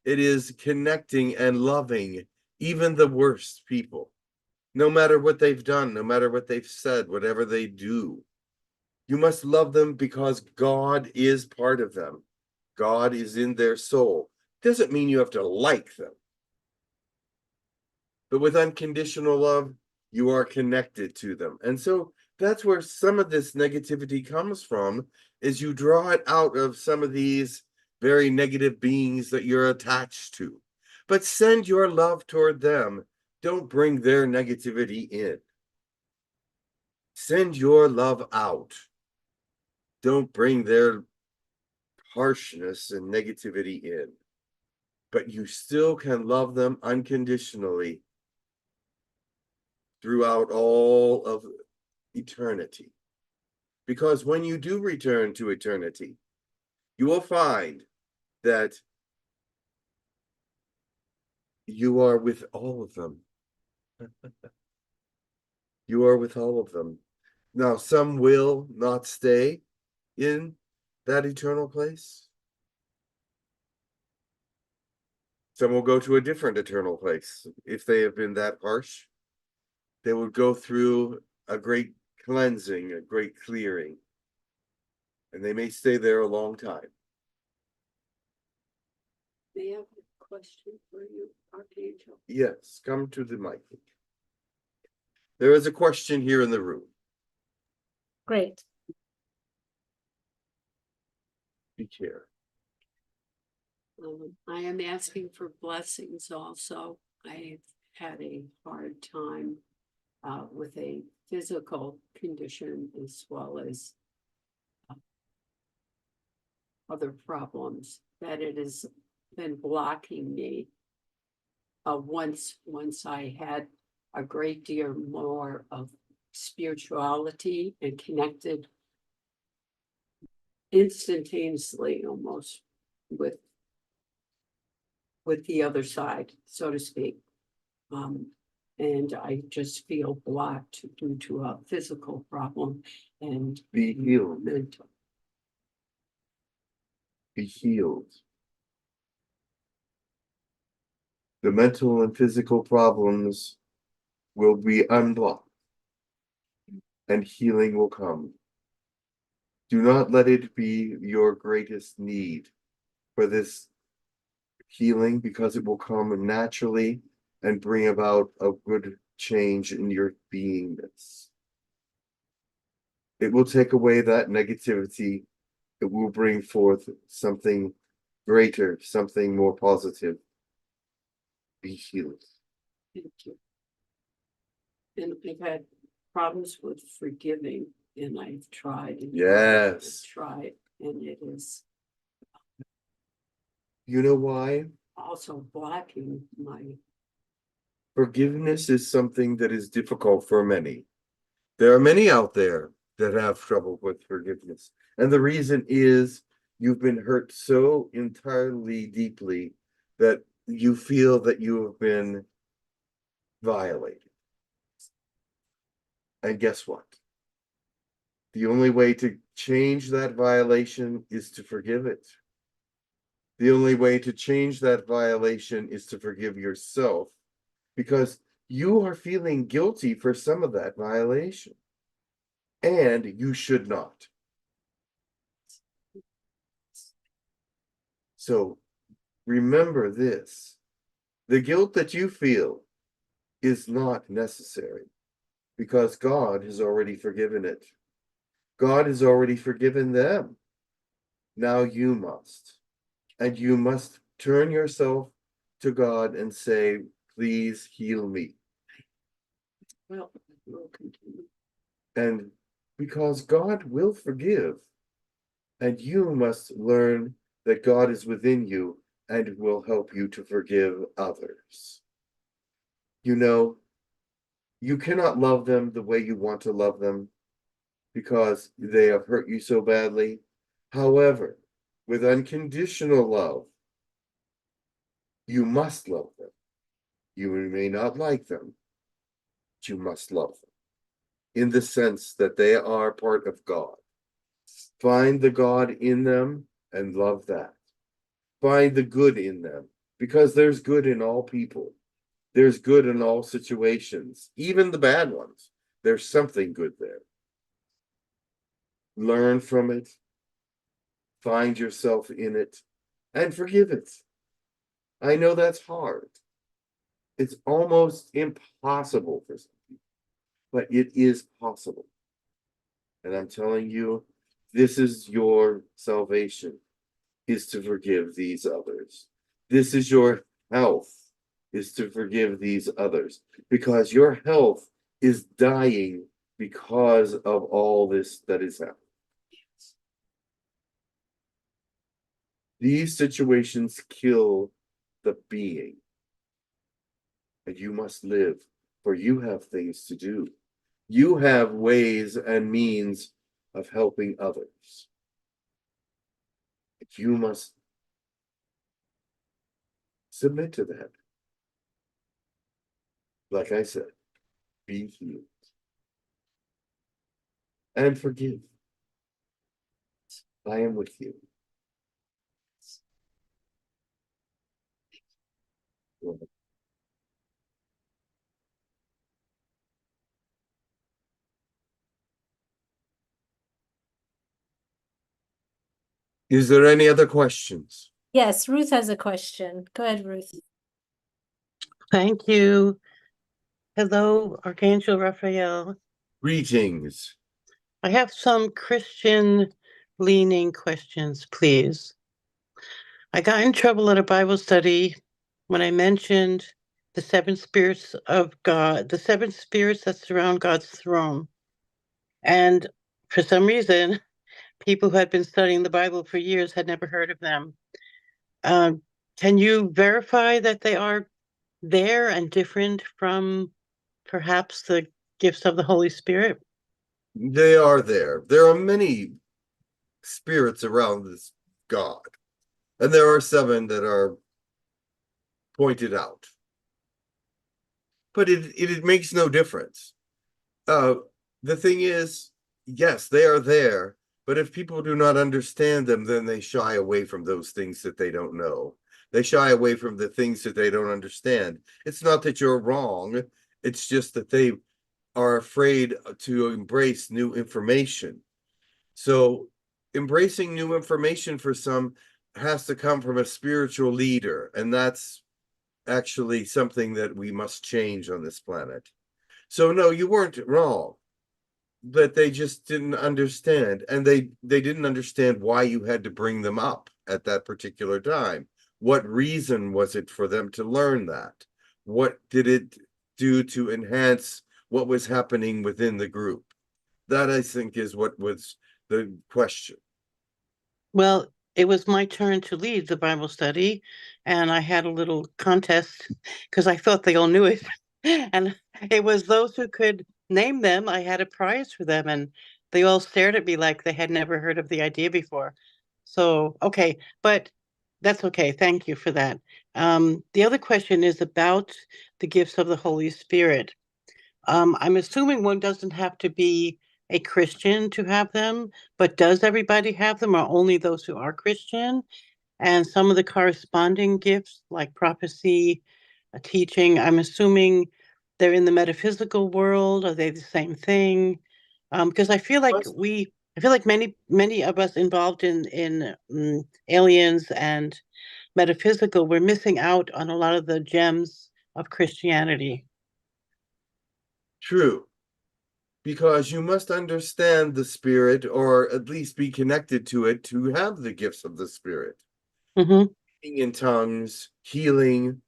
It is connecting and loving even the worst people, no matter what they've done, no matter what they've said, whatever they do. You must love them because God is part of them. God is in their soul. Doesn't mean you have to like them. But with unconditional love, you are connected to them. And so that's where some of this negativity comes from, is you draw it out of some of these very negative beings that you're attached to. But send your love toward them. Don't bring their negativity in. Send your love out. Don't bring their harshness and negativity in. But you still can love them unconditionally throughout all of eternity. Because when you do return to eternity, you will find that you are with all of them. You are with all of them. Now, some will not stay in that eternal place. Some will go to a different eternal place if they have been that harsh. they would go through a great cleansing, a great clearing. And they may stay there a long time. May I have a question for you, Archangel? Yes, come to the mic. There is a question here in the room. Great. Be care. I am asking for blessings also. I've had a hard time with a physical condition as well as other problems that it has been blocking me. Once I had a great deal more of spirituality and connected instantaneously almost with the other side, so to speak. And I just feel blocked due to a physical problem and Be healed. mental. Be healed. The mental and physical problems will be unblocked and healing will come. Do not let it be your greatest need for this healing, because it will come naturally and bring about a good change in your beingness. It will take away that negativity. It will bring forth something greater, something more positive. Be healed. Thank you. And I've had problems with forgiving, and I've tried and Yes. tried, and it is You know why? also blocking my. Forgiveness is something that is difficult for many. There are many out there that have trouble with forgiveness. And the reason is you've been hurt so entirely deeply that you feel that you have been violated. And guess what? The only way to change that violation is to forgive it. The only way to change that violation is to forgive yourself, because you are feeling guilty for some of that violation. And you should not. So remember this. The guilt that you feel is not necessary, because God has already forgiven it. God has already forgiven them. Now you must. And you must turn yourself to God and say, please heal me. Well, we'll continue. And because God will forgive, and you must learn that God is within you and will help you to forgive others. You know, you cannot love them the way you want to love them because they have hurt you so badly. However, with unconditional love, you must love them. You may not like them, but you must love them in the sense that they are part of God. Find the God in them and love that. Find the good in them, because there's good in all people. There's good in all situations, even the bad ones. There's something good there. Learn from it. Find yourself in it and forgive it. I know that's hard. It's almost impossible for some people, but it is possible. And I'm telling you, this is your salvation, is to forgive these others. This is your health, is to forgive these others, because your health is dying because of all this that is happening. These situations kill the being, and you must live, for you have things to do. You have ways and means of helping others. You must submit to that. Like I said, be healed and forgive. I am with you. Is there any other questions? Yes, Ruth has a question. Go ahead, Ruth. Thank you. Hello, Archangel Raphael. Greetings. I have some Christian leaning questions, please. I got in trouble at a Bible study when I mentioned the seven spirits of God, the seven spirits that surround God's throne. And for some reason, people who had been studying the Bible for years had never heard of them. Can you verify that they are there and different from perhaps the gifts of the Holy Spirit? They are there. There are many spirits around this God, and there are seven that are pointed out. But it makes no difference. The thing is, yes, they are there, but if people do not understand them, then they shy away from those things that they don't know. They shy away from the things that they don't understand. It's not that you're wrong, it's just that they are afraid to embrace new information. So embracing new information for some has to come from a spiritual leader, and that's actually something that we must change on this planet. So no, you weren't wrong, but they just didn't understand, and they didn't understand why you had to bring them up at that particular time. What reason was it for them to learn that? What did it do to enhance what was happening within the group? That, I think, is what was the question. Well, it was my turn to lead the Bible study, and I had a little contest because I thought they all knew it. And it was those who could name them. I had a prize for them, and they all stared at me like they had never heard of the idea before. So, okay, but that's okay. Thank you for that. The other question is about the gifts of the Holy Spirit. I'm assuming one doesn't have to be a Christian to have them, but does everybody have them, or only those who are Christian? And some of the corresponding gifts, like prophecy, teaching, I'm assuming they're in the metaphysical world. Are they the same thing? Because I feel like many of us involved in aliens and metaphysical, we're missing out on a lot of the gems of Christianity. True, because you must understand the spirit, or at least be connected to it, to have the gifts of the spirit. Mm-hmm. Speaking in tongues, healing.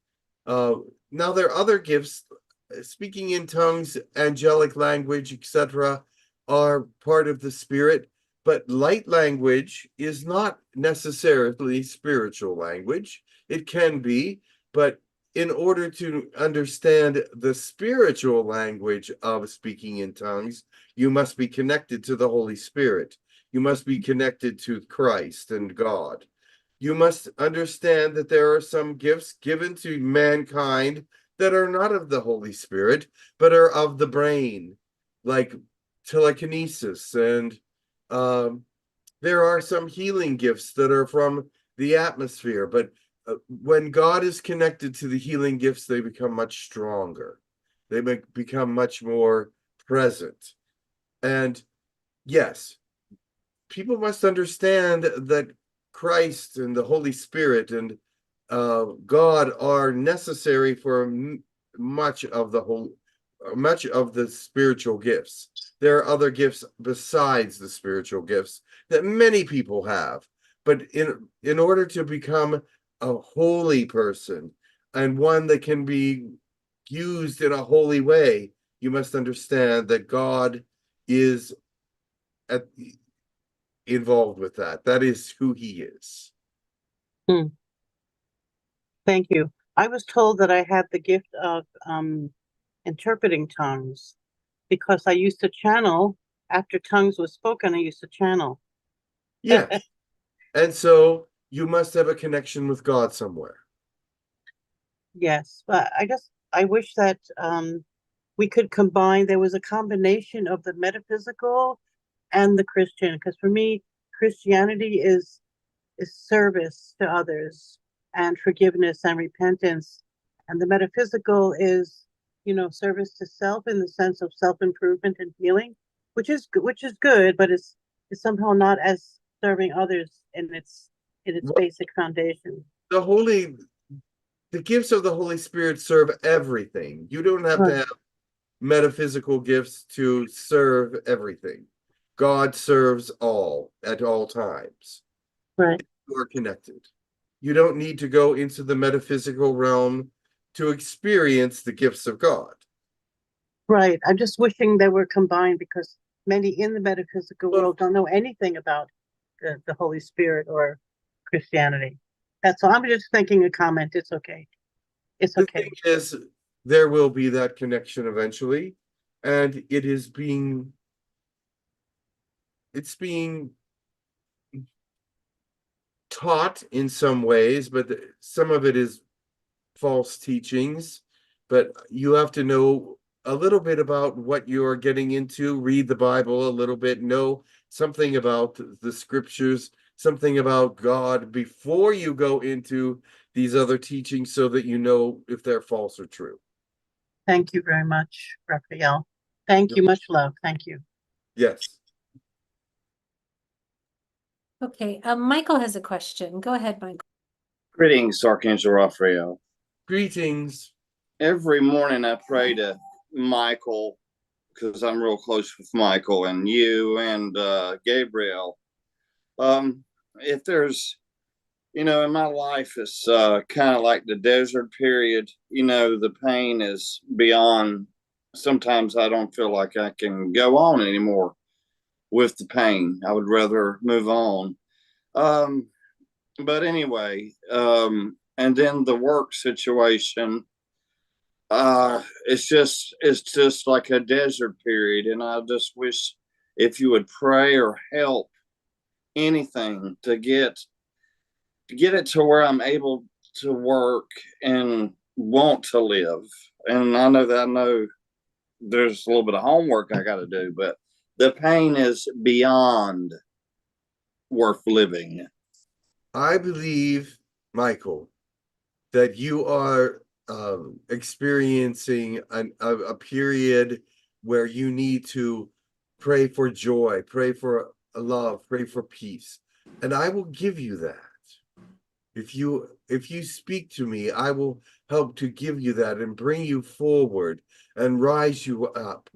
Now there are other gifts. Speaking in tongues, angelic language, etc., are part of the spirit, but light language is not necessarily spiritual language. It can be, but in order to understand the spiritual language of speaking in tongues, you must be connected to the Holy Spirit. You must be connected to Christ and God. You must understand that there are some gifts given to mankind that are not of the Holy Spirit, but are of the brain, like telekinesis. And there are some healing gifts that are from the atmosphere. But when God is connected to the healing gifts, they become much stronger. They become much more present. And yes, people must understand that Christ and the Holy Spirit and God are necessary for much of the spiritual gifts. There are other gifts besides the spiritual gifts that many people have, but in order to become a holy person and one that can be used in a holy way, you must understand that God is involved with that. That is who he is. Thank you. I was told that I had the gift of interpreting tongues because I used to channel after tongues was spoken. I used to channel. Yes. And so you must have a connection with God somewhere. Yes, but I wish that we could combine. There was a combination of the metaphysical and the Christian, because for me, Christianity is service to others and forgiveness and repentance, and the metaphysical is, service to self in the sense of self-improvement and healing, which is good, but it's somehow not as serving others in its Well- basic foundation. The gifts of the Holy Spirit serve everything. You don't have to Right. have metaphysical gifts to serve everything. God serves all at all times. Right. You are connected. You don't need to go into the metaphysical realm to experience the gifts of God. Right. I'm just wishing they were combined because many in the metaphysical world don't know anything about the Holy Spirit or Christianity. That's all. I'm just thinking a comment. It's okay. It's The okay. thing is, there will be that connection eventually, and it's being taught in some ways, but some of it is false teachings. But you have to know a little bit about what you're getting into, read the Bible a little bit, know something about the scriptures, something about God before you go into these other teachings so that you know if they're false or true. Thank you very much, Raphael. Thank you. Much love. Thank you. Yes. Okay, Michael has a question. Go ahead, Michael. Greetings, Archangel Raphael. Greetings. Every morning I pray to Michael because I'm real close with Michael and you and Gabriel. If there's, in my life, it's kind of like the desert period. The pain is beyond. Sometimes I don't feel like I can go on anymore with the pain. I would rather move on. But anyway, and then the work situation, it's just like a desert period, and I just wish if you would pray or help anything to get it to where I'm able to work and want to live. And I know there's a little bit of homework I got to do, but the pain is beyond worth living. I believe, Michael, that you are experiencing a period where you need to pray for joy, pray for love, pray for peace, and I will give you that. If you speak to me, I will help to give you that and bring you forward and raise you up,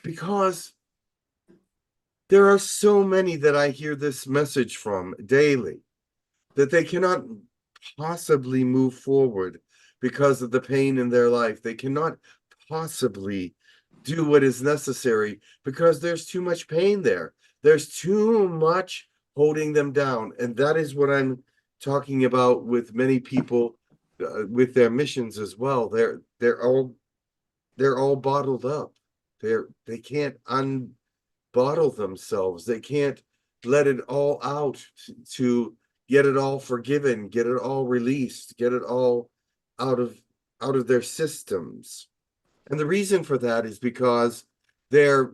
because there are so many that I hear this message from daily that they cannot possibly move forward because of the pain in their life. They cannot possibly do what is necessary because there's too much pain there. There's too much holding them down. And that is what I'm talking about with many people with their missions as well. They're all bottled up. They can't unbottle themselves. They can't let it all out to get it all forgiven, get it all released, get it all out of their systems. And the reason for that is because they're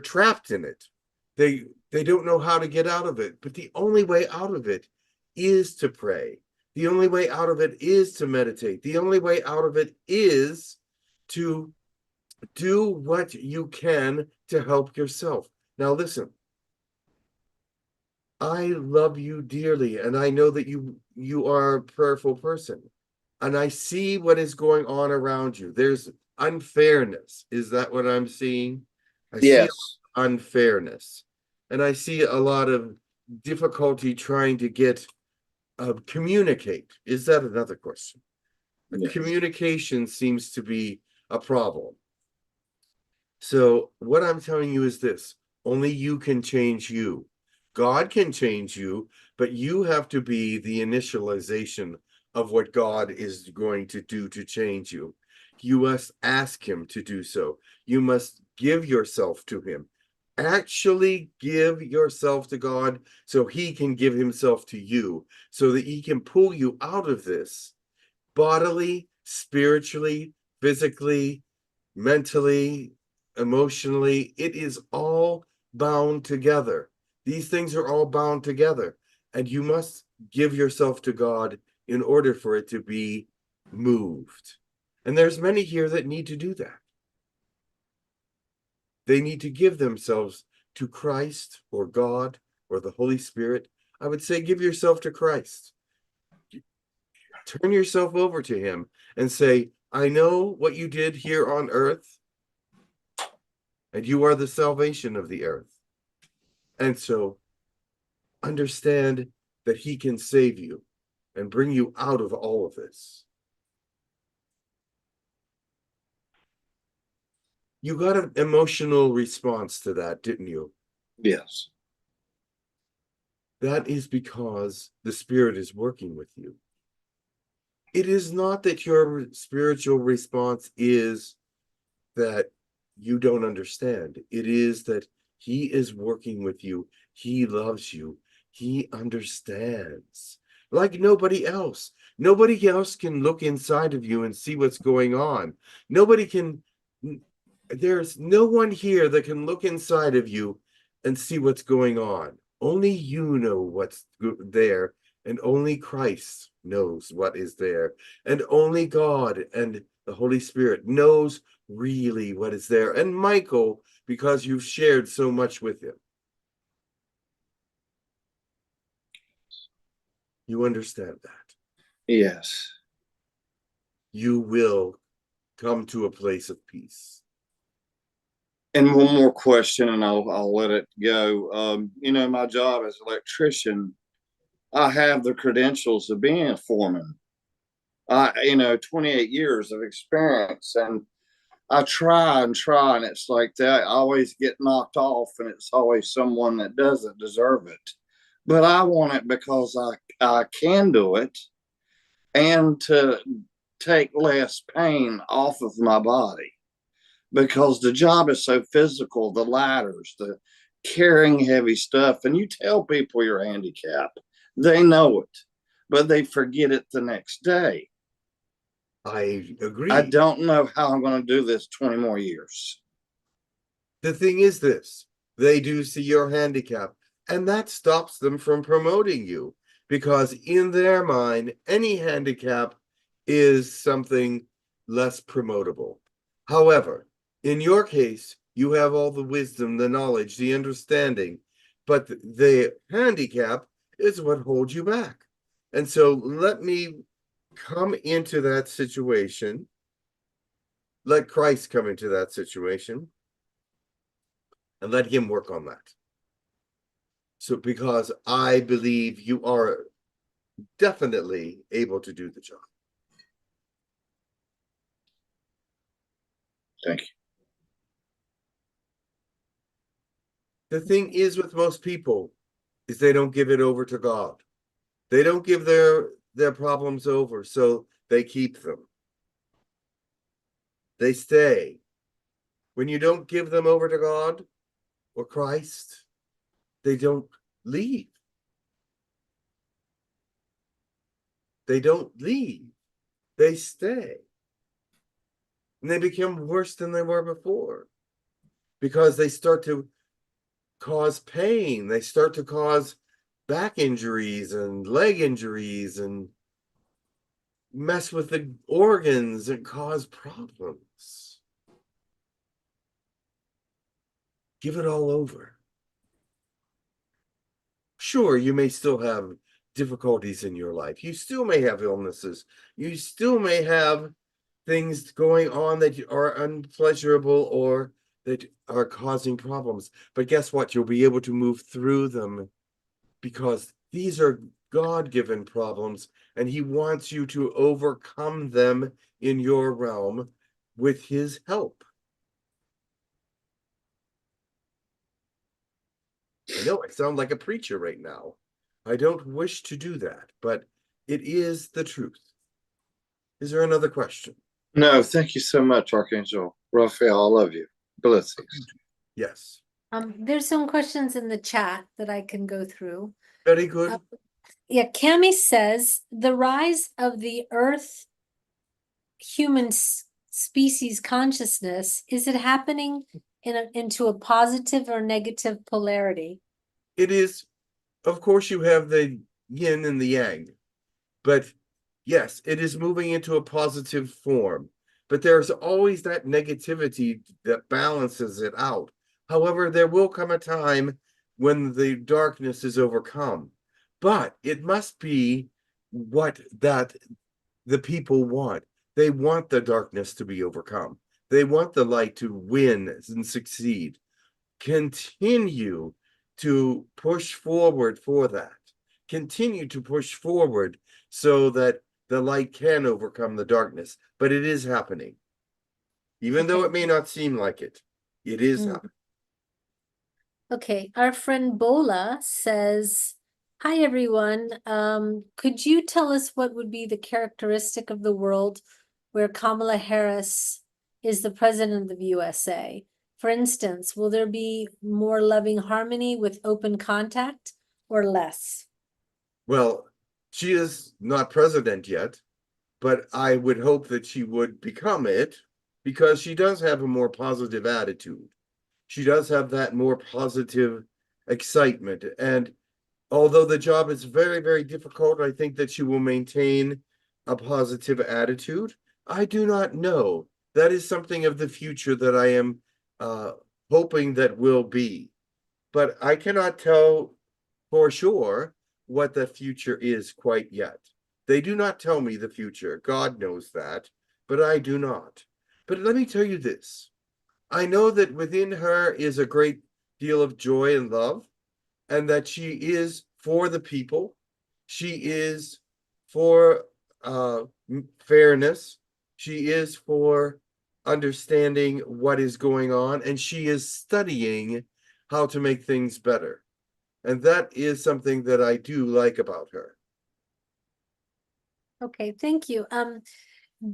trapped in it. They don't know how to get out of it. But the only way out of it is to pray. The only way out of it is to meditate. The only way out of it is to do what you can to help yourself. Now listen, I love you dearly, and I know that you are a prayerful person, and I see what is going on around you. There's unfairness. Is that what I'm seeing? I see unfairness, and I see a lot of difficulty trying to get communicate. Is that another question? Yes. Communication seems to be a problem. So what I'm telling you is this: only you can change you. God can change you, but you have to be the initialization of what God is going to do to change you. You must ask him to do so. You must give yourself to him. Actually give yourself to God so he can give himself to you, so that he can pull you out of this bodily, spiritually, physically, mentally, emotionally. It is all bound together. These things are all bound together, and you must give yourself to God in order for it to be moved. And there's many here that need to do that. they need to give themselves to Christ or God or the Holy Spirit. I would say give yourself to Christ. Turn yourself over to him and say, I know what you did here on earth, and you are the salvation of the earth. And so understand that he can save you and bring you out of all of this. You got an emotional response to that, didn't you? Yes. That is because the Spirit is working with you. It is not that your spiritual response is that you don't understand. It is that he is working with you. He loves you. He understands like nobody else. Nobody else can look inside of you and see what's going on. There's no one here that can look inside of you and see what's going on. Only you know what's there, and only Christ knows what is there, and only God and the Holy Spirit knows really what is there, and Michael, because you've shared so much with him. You understand that. Yes. You will come to a place of peace. And one more question, and I'll let it go. My job as an electrician, I have the credentials of being a foreman. 28 years of experience, and I try, and it's like that. I always get knocked off, and it's always someone that doesn't deserve it. But I want it because I can do it, and to take less pain off of my body, because the job is so physical, the ladders, the carrying heavy stuff. And you tell people you're handicapped, they know it, but they forget it the next day. I agree. I don't know how I'm going to do this 20 more years. The thing is this, they do see your handicap, and that stops them from promoting you, because in their mind, any handicap is something less promotable. However, in your case, you have all the wisdom, the knowledge, the understanding, but the handicap is what holds you back. And so let me come into that situation. Let Christ come into that situation and let him work on that. So, because I believe you are definitely able to do the job. Thank you. The thing is with most people is they don't give it over to God. They don't give their problems over, so they keep them. They stay. When you don't give them over to God or Christ, they don't leave. They don't leave. They stay. And they become worse than they were before, because they start to cause pain. They start to cause back injuries and leg injuries and mess with the organs and cause problems. Give it all over. Sure, you may still have difficulties in your life. You still may have illnesses. You still may have things going on that are unpleasurable or that are causing problems. But guess what? You'll be able to move through them, because these are God-given problems, and he wants you to overcome them in your realm with his help. I know I sound like a preacher right now. I don't wish to do that, but it is the truth. Is there another question? No, thank you so much, Archangel Raphael. I love you. Blessings. Yes. There's some questions in the chat that I can go through. Very good. Yeah, Cami says the rise of the Earth human species consciousness, is it happening into a positive or negative polarity? It is, of course, you have the yin and the yang, but yes, it is moving into a positive form. But there's always that negativity that balances it out. However, there will come a time when the darkness is overcome, but it must be what that the people want. They want the darkness to be overcome. They want the light to win and succeed. Continue to push forward for that. Continue to push forward so that the light can overcome the darkness. But it is happening. Even though it may not seem like it, it is happening. Okay, our friend Bola says, hi everyone. Could you tell us what would be the characteristic of the world where Kamala Harris is the president of the USA? For instance, will there be more loving harmony with open contact or less? Well, she is not president yet, but I would hope that she would become it because she does have a more positive attitude. She does have that more positive excitement. And although the job is very, very difficult, I think that she will maintain a positive attitude. I do not know. That is something of the future that I am hoping that will be. But I cannot tell for sure what the future is quite yet. They do not tell me the future. God knows that, but I do not. But let me tell you this. I know that within her is a great deal of joy and love, and that she is for the people. She is for fairness. She is for understanding what is going on, and she is studying how to make things better. And that is something that I do like about her. Okay, thank you.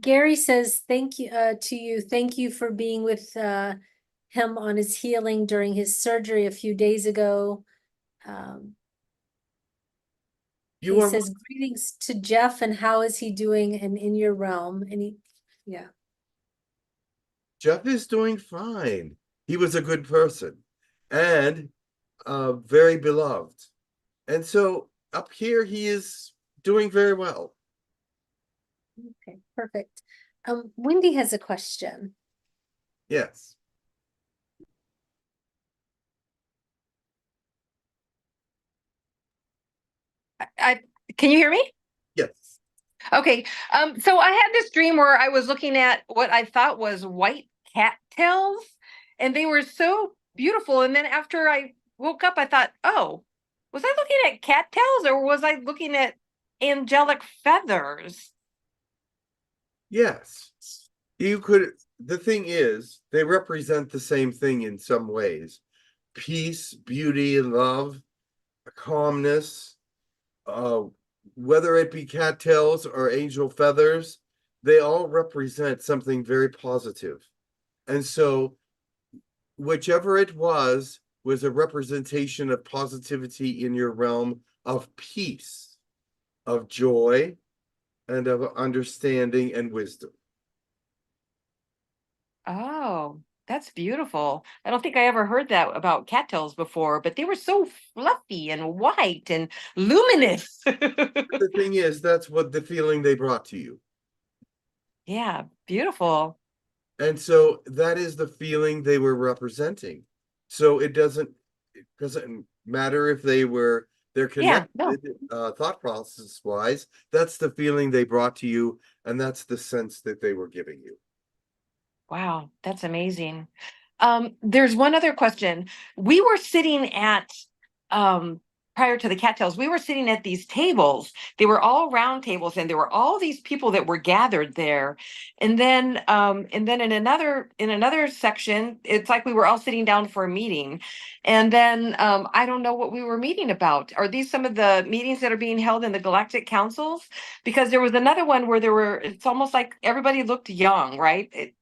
Gary says, thank you to you. Thank you for being with him on his healing during his surgery a few days ago. He says, greetings to Jeff, and how is he doing and in your realm? And yeah. Jeff is doing fine. He was a good person and very beloved. And so up here, he is doing very well. Okay, perfect. Wendy has a question. Yes. Can you hear me? Yes. Okay. So I had this dream where I was looking at what I thought was white cattails, and they were so beautiful. And then after I woke up, I thought, oh, was I looking at cattails or was I looking at angelic feathers? Yes. You could, the thing is, they represent the same thing in some ways. Peace, beauty, and love, calmness, whether it be cattails or angel feathers, they all represent something very positive. And so whichever it was a representation of positivity in your realm of peace, of joy, and of understanding and wisdom. Oh, that's beautiful. I don't think I ever heard that about cattails before, but they were so fluffy and white and luminous. The thing is, that's what the feeling they brought to you. Yeah, beautiful. And so that is the feeling they were representing. So it doesn't matter if they're connected, thought process wise. That's the feeling they brought to you, and that's the sense that they were giving you. Wow, that's amazing. There's one other question. We were sitting at prior to the cattails, we were sitting at these tables. They were all round tables, and there were all these people that were gathered there. And then in another section, it's like we were all sitting down for a meeting. And then I don't know what we were meeting about. Are these some of the meetings that are being held in the Galactic Councils? Because there was another one where it's almost like everybody looked young, right?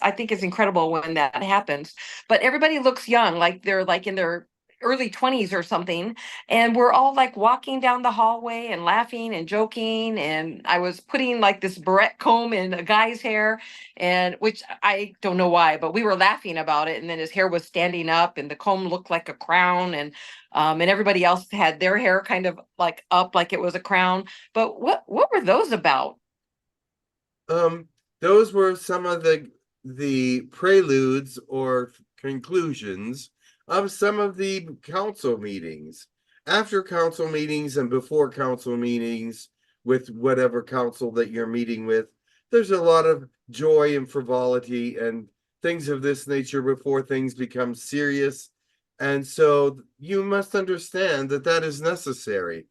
I think it's incredible when that happens, but everybody looks young, like they're like in their early 20s or something, and we're all like walking down the hallway and laughing and joking, and I was putting like this barrette comb in a guy's hair, and which I don't know why, but we were laughing about it, and then his hair was standing up and the comb looked like a crown, and everybody else had their hair kind of like up like it was a crown. But what were those about? Those were some of the preludes or conclusions of some of the council meetings. After council meetings and before council meetings with whatever council that you're meeting with, there's a lot of joy and frivolity and things of this nature before things become serious. And so you must understand that that is necessary.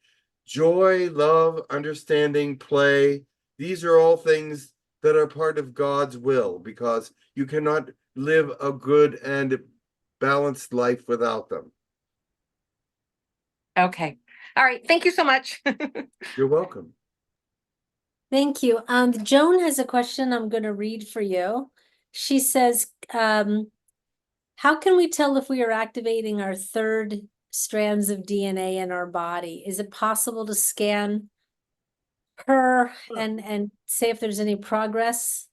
Joy, love, understanding, play, these are all things that are part of God's will, because you cannot live a good and balanced life without them. Okay. All right. Thank you so much. You're welcome. Thank you. Joan has a question I'm going to read for you. She says, how can we tell if we are activating our third strands of DNA in our body? Is it possible to scan her and say if there's any progress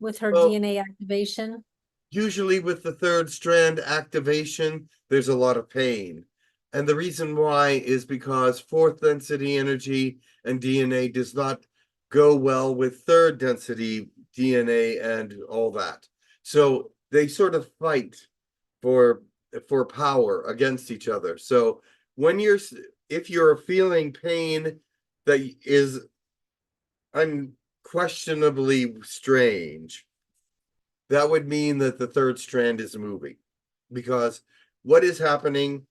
with her Well, DNA activation? usually with the third strand activation, there's a lot of pain. And the reason why is because fourth density energy and DNA does not go well with third density DNA and all that. So they sort of fight for power against each other. So when if you're feeling pain that is unquestionably strange, that would mean that the third strand is moving, because what is happening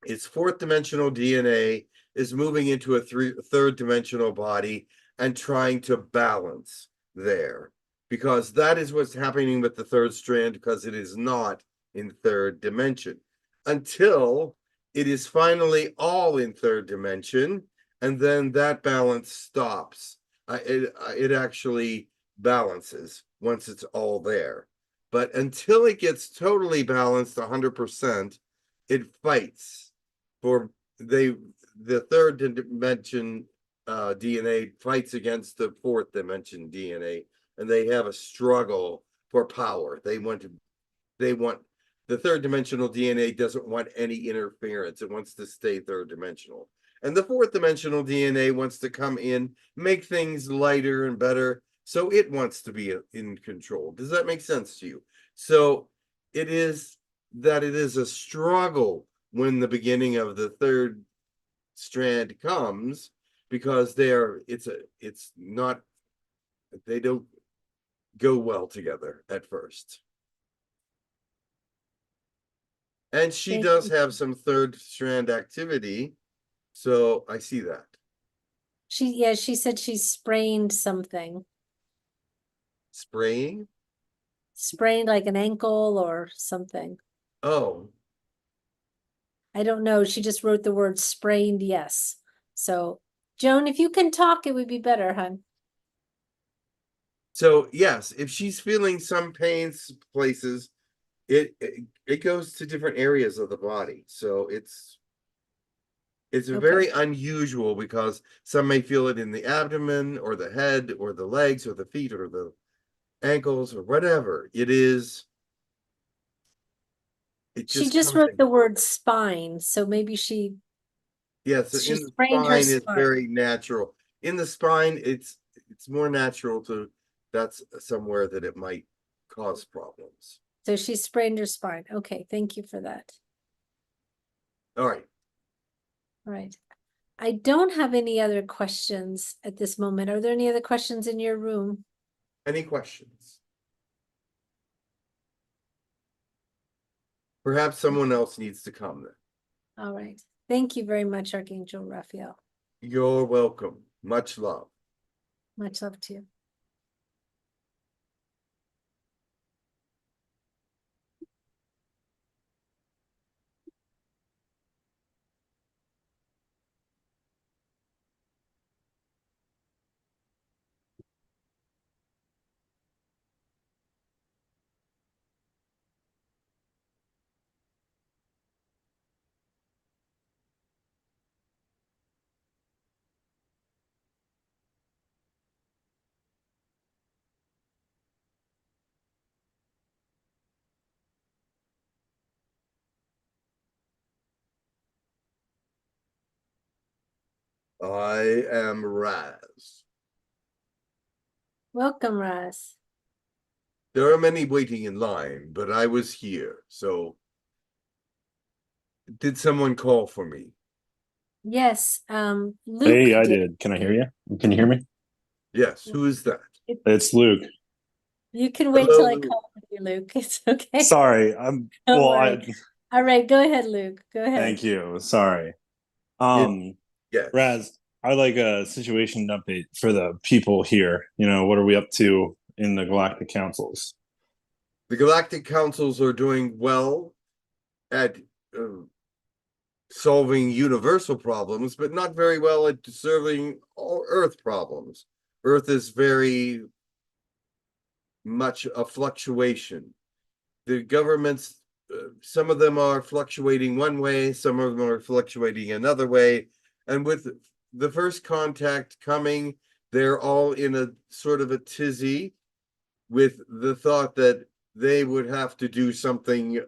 is fourth dimensional DNA is moving into a third dimensional body and trying to balance there, because that is what's happening with the third strand, because it is not in third dimension until it is finally all in third dimension, and then that balance stops. It actually balances once it's all there, but until it gets totally balanced 100%, it fights for the third dimension DNA fights against the fourth dimension DNA, and they have a struggle for power. They want the third dimensional DNA doesn't want any interference. It wants to stay third dimensional. And the fourth dimensional DNA wants to come in, make things lighter and better. So it wants to be in control. Does that make sense to you? So it is a struggle when the beginning of the third strand comes, because they don't go well together at first. And she does have some third strand activity, so I see that. She said she sprained something. Spraying? Sprained like an ankle or something. Oh, I don't know. She just wrote the word sprained, yes. So, Joan, if you can talk, it would be better, hon. so yes, if she's feeling some pains places, it goes to different areas of the body. So it's Okay. very unusual, because some may feel it in the abdomen or the head or the legs or the feet or the ankles or whatever it is. She just wrote the word spine, so maybe she Yes, she in the sprained her spine, it's spine. very natural. In the spine, it's more natural to, that's somewhere that it might cause problems. So she sprained her spine. Okay, thank you for that. All right. All right. I don't have any other questions at this moment. Are there any other questions in your room? Any questions? Perhaps someone else needs to come then. All right. Thank you very much, Archangel Raphael. You're welcome. Much love. Much love to you. I am Raz. Welcome, Raz. There are many waiting in line, but I was here, so did someone call for me? Yes, Luke Hey, I did. did. Can I hear you? Can you hear me? Yes, who is that? It's Luke. You can wait Hello, till I Luke. call you, Luke. It's okay. Sorry. Don't Well, worry. All right, go ahead, Luke. Go ahead. thank you. Sorry. Yes. Raz, I'd like a situation update for the people here. You know, what are we up to in the Galactic Councils? The Galactic Councils are doing well at solving universal problems, but not very well at solving all Earth problems. Earth is very much a fluctuation. The governments, some of them are fluctuating one way, some of them are fluctuating another way. And with the first contact coming, they're all in a sort of a tizzy with the thought that they would have to do something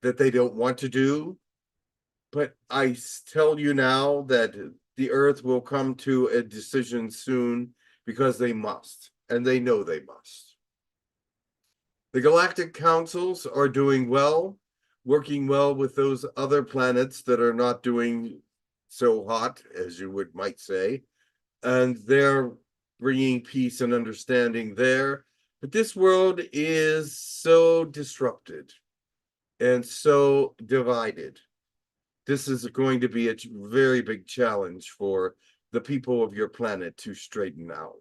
that they don't want to do. But I tell you now that the Earth will come to a decision soon because they must, and they know they must. The Galactic Councils are doing well, working well with those other planets that are not doing so hot, as you might say, and they're bringing peace and understanding there. But this world is so disrupted and so divided. This is going to be a very big challenge for the people of your planet to straighten out.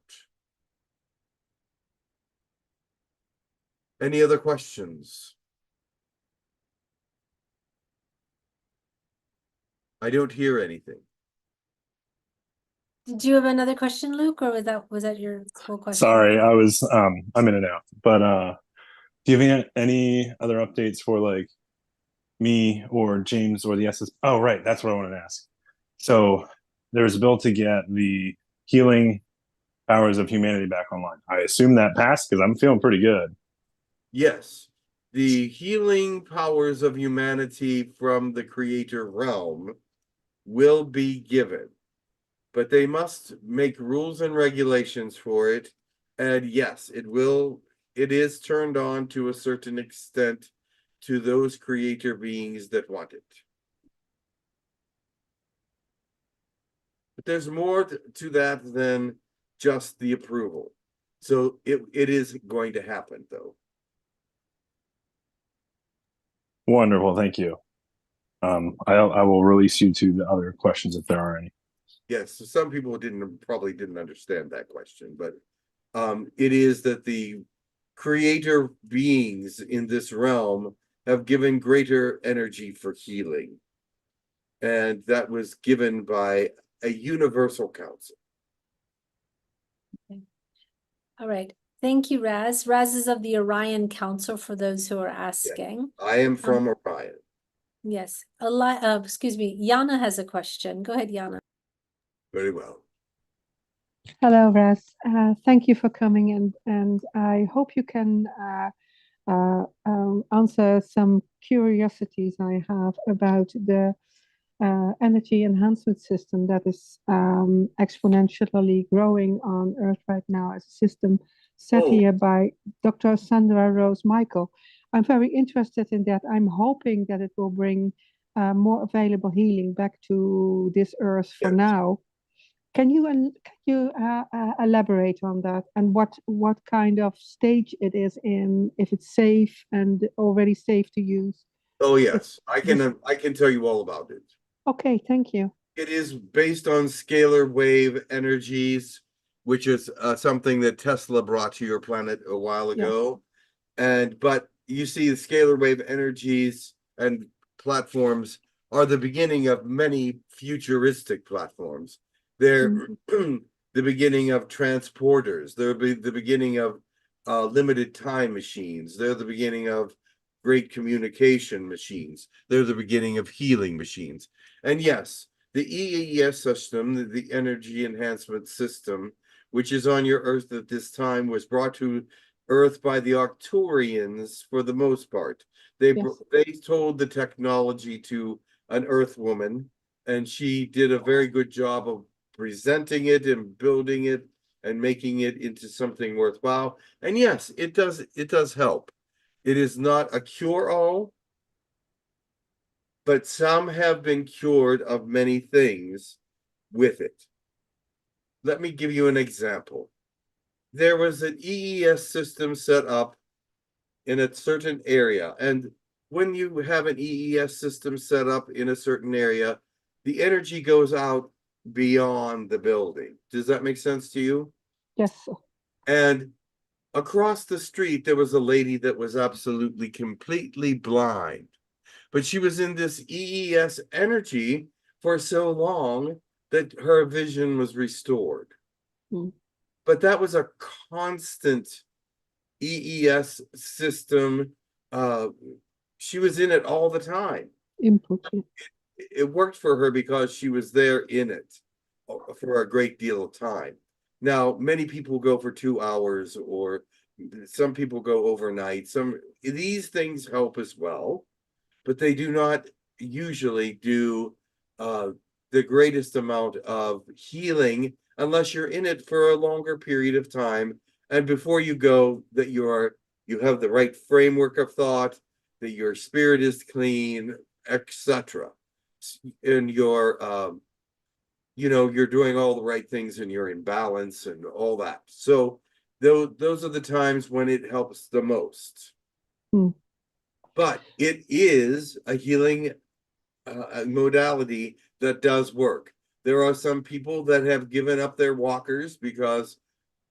Any other questions? I don't hear anything. Did you have another question, Luke, or was that your full question? Sorry, I was I'm in and out. But do you have any other updates for like me or James or the SS? Oh, right, that's what I wanted to ask. So there's a bill to get the healing powers of humanity back online. I assume that passed because I'm feeling pretty good. Yes, the healing powers of humanity from the creator realm will be given, but they must make rules and regulations for it. And yes, it is turned on to a certain extent to those creator beings that want it. But there's more to that than just the approval. So it is going to happen, though. Wonderful, thank you. I will release you to the other questions if there are any. Yes, so some people probably didn't understand that question, but it is that the creator beings in this realm have given greater energy for healing. And that was given by a universal council. Okay. All right. Thank you, Raz. Raz is of the Orion Council for those who are asking. I am from Orion. Yes. Excuse me. Yana has a question. Go ahead, Yana. Very well. Hello, Raz. Thank you for coming, and I hope you can answer some curiosities I have about the energy enhancement system that is exponentially growing on Earth right now as a system set here by Dr. Sandra Rose Michael. I'm very interested in that. I'm hoping that it will bring more available healing back to this Earth for now. Can you elaborate on that and what kind of stage it is in, if it's safe and already safe to use? Oh yes, I can tell you all about it. Okay, thank you. It is based on scalar wave energies, which is something that Tesla brought to your planet a while ago. But you see, the scalar wave energies and platforms are the beginning of many futuristic platforms. They're the beginning of transporters. They're the beginning of limited time machines. They're the beginning of great communication machines. They're the beginning of healing machines. And yes, the EES system, the energy enhancement system, which is on your Earth at this time, was brought to Earth by the Arcturians for the most part. They told the technology to an Earth woman, and she did a very good job of presenting it and building it and making it into something worthwhile. And yes, it does help. It is not a cure-all, but some have been cured of many things with it. Let me give you an example. There was an EES system set up in a certain area, and when you have an EES system set up in a certain area, the energy goes out beyond the building. Does that make sense to you? Yes. And across the street, there was a lady that was absolutely completely blind, but she was in this EES energy for so long that her vision was restored. Hmm. But that was a constant EES system. She was in it all the time. Input. Yeah. It worked for her because she was there in it for a great deal of time. Now, many people go for 2 hours, or some people go overnight. These things help as well, but they do not usually do the greatest amount of healing unless you're in it for a longer period of time. And before you go, that you have the right framework of thought, that your spirit is clean, etc. And you're doing all the right things and you're in balance and all that. So those are the times when it helps the most. Hmm. But it is a healing modality that does work. There are some people that have given up their walkers because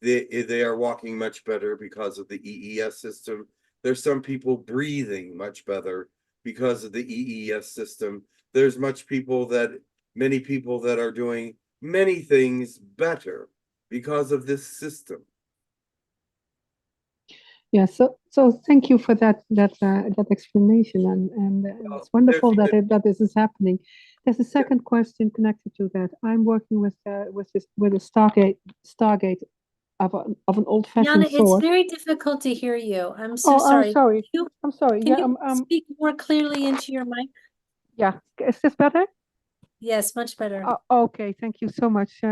they are walking much better because of the EES system. There's some people breathing much better because of the EES system. There's many people that are doing many things better because of this system. Yeah, so thank you for that explanation, and it's wonderful that this is happening. There's a second question connected to that. I'm working with a Stargate of an old-fashioned Yana, it's sort. very difficult to hear you. I'm so Oh, sorry. I'm sorry. Can I'm sorry. you Yeah, speak more clearly into your mic? yeah. Is this better? Yes, much better. Okay, thank you so much.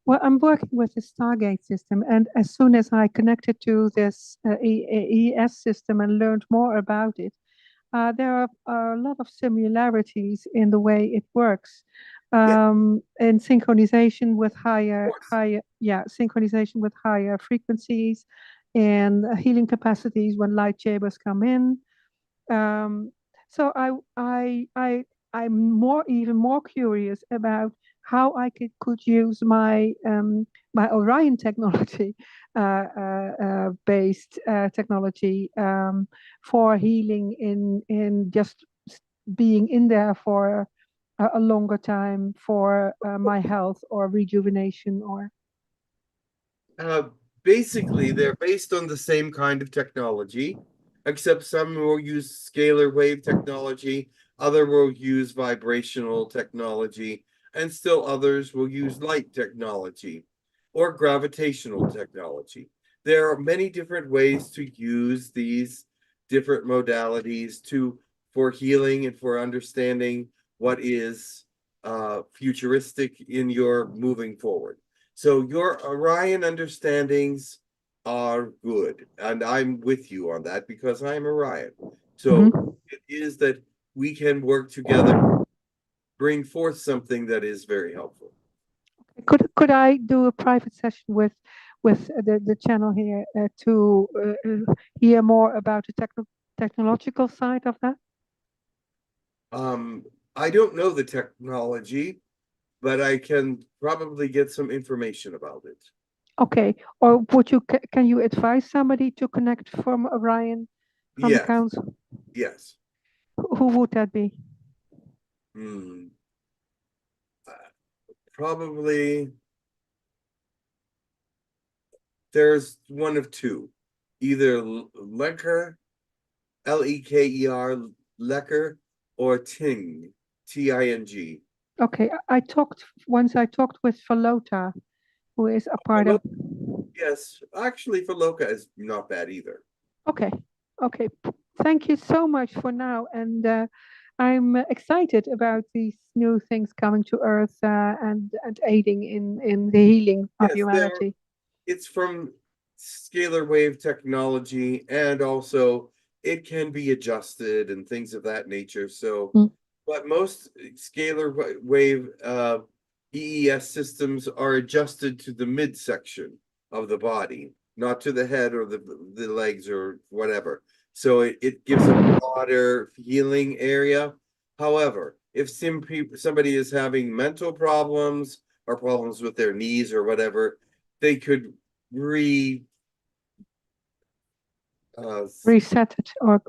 Well, I'm working with the Stargate system, and as soon as I connected to this EES system and learned more about it, there are a lot of similarities in the way it works, and synchronization with higher frequencies, and healing capacities when light chambers come in. So I'm even more curious about how I could use my my Orion technology based technology for healing in just being in there for a longer time for my health or rejuvenation or. Basically, they're based on the same kind of technology, except some will use scalar wave technology, other will use vibrational technology, and still others will use light technology or gravitational technology. There are many different ways to use these different modalities for healing and for understanding what is futuristic in your moving forward. So your Orion understandings are good, and I'm with you on that because I'm Orion. So it is that we can work together, bring forth something that is very helpful. Could I do a private session with the channel here to hear more about the technological side of that? I don't know the technology, but I can probably get some information about it. Okay, or can you advise somebody to connect from Orion from the Yes. council? Yes. Who would that be? Probably there's one of two, either Leker, Leker, Leker, or Ting, Ting. Okay, I talked with Falota, who is a part of. Yes, actually, Faloka is not bad either. Okay, okay. Thank you so much for now, and I'm excited about these new things coming to Earth and aiding in the healing of humanity. It's from scalar wave technology and also it can be adjusted and things of that nature. So, Mm. but most scalar wave EES systems are adjusted to the midsection of the body, not to the head or the legs or whatever. So it gives a broader healing area. However, if somebody is having mental problems or problems with their knees or whatever, they could Reset it or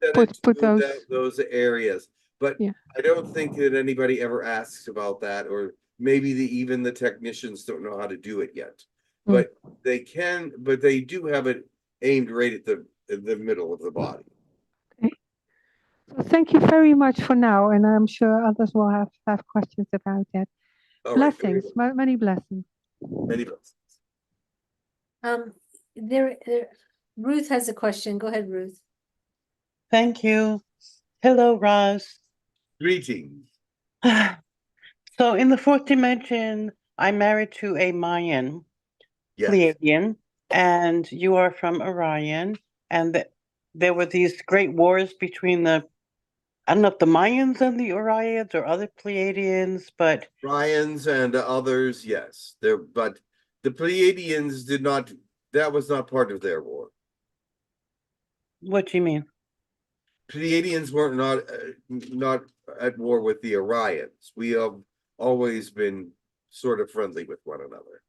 set put it put to those. those areas. But Yeah. I don't think that anybody ever asks about that, or maybe even the technicians don't know how to do it yet. Mm. But they can, but they do have it aimed right at the middle of the body. So thank you very much for now, and I'm sure others will have questions about that. All right, Blessings, many blessings. many blessings. There, Ruth has a question. Go ahead, Ruth. Thank you. Hello, Roz. Greetings. So in the fourth dimension, I'm married to a Mayan, Yes. Pleiadian, and you are from Orion. And there were these great wars between I don't know if the Mayans and the Orions or other Pleiadians, but Ryans and others, yes. But the Pleiadians did not, that was not part of their war. what do you mean? Pleiadians were not at war with the Orions. We have always been sort of friendly with one another.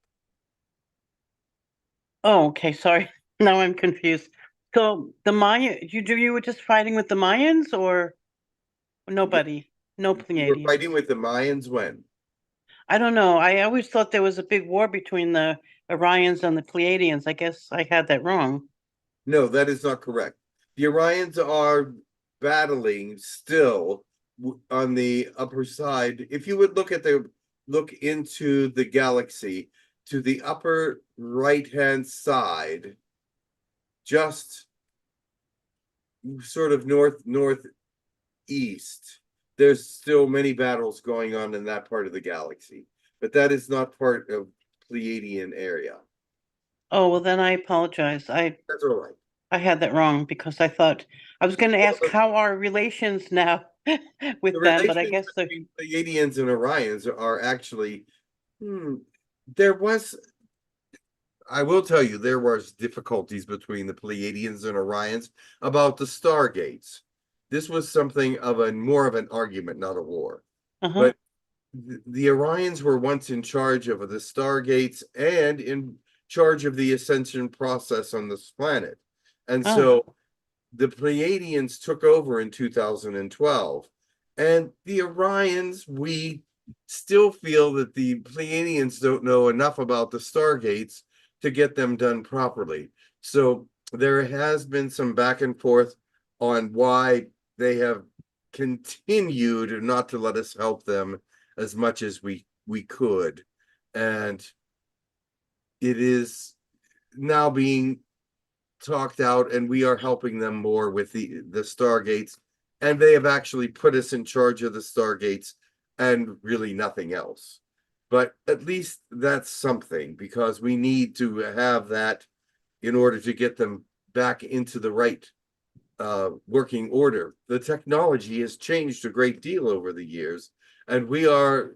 Oh, okay, sorry. Now I'm confused. So the Maya, you were just fighting with the Mayans or nobody? No We were Pleiadians. fighting with the Mayans when? I don't know. I always thought there was a big war between the Orions and the Pleiadians. I guess I had that wrong. No, that is not correct. The Orions are battling still on the upper side. If you would look into the galaxy to the upper right-hand side, just sort of northeast, there's still many battles going on in that part of the galaxy, but that is not part of Pleiadian area. Oh, well, then I apologize. That's all right. I had that wrong because I thought I was going to ask how are relations now with The them, but I relations guess between Pleiadians and Orions are actually, there was, I will tell you, there was difficulties between the Pleiadians and Orions about the Stargates. This was something of more of an argument, not a war. But the Orions were once in charge of the Stargates and in charge of the ascension process on this planet. And so the Pleiadians took over in 2012. And the Orions, we still feel that the Pleiadians don't know enough about the Stargates to get them done properly. So there has been some back and forth on why they have continued not to let us help them as much as we could. And it is now being talked out, and we are helping them more with the Stargates, and they have actually put us in charge of the Stargates and really nothing else. But at least that's something, because we need to have that in order to get them back into the right working order. The technology has changed a great deal over the years, and we are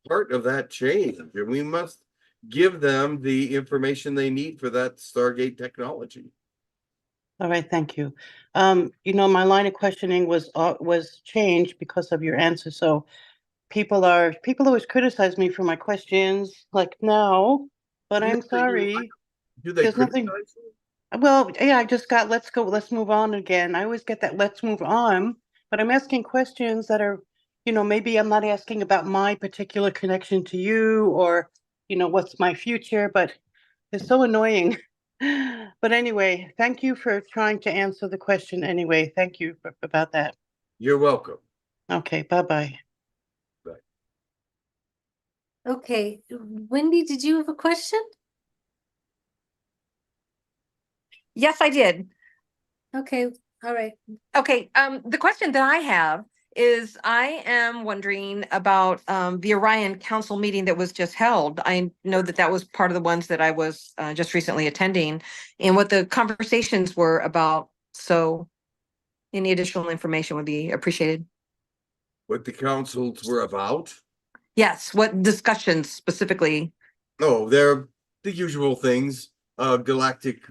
part of that change, and we must give them the information they need for that Stargate technology. All right, thank you. My line of questioning was changed because of your answer. So people always criticize me for my questions, like now, but I'm sorry. Do they There's nothing. criticize you? Well, yeah, I just got let's move on again. I always get that let's move on, but I'm asking questions that are, maybe I'm not asking about my particular connection to you or, what's my future, but it's so annoying. But anyway, thank you for trying to answer the question anyway. Thank you about that. You're welcome. Okay, bye-bye. Bye. Okay, Wendy, did you have a question? Yes, I did. Okay, all right. Okay, the question that I have is I am wondering about the Orion Council meeting that was just held. I know that was part of the ones that I was just recently attending, and what the conversations were about. So Any additional information would be appreciated. What the councils were about? Yes, what discussions specifically? Oh, they're the usual things, galactic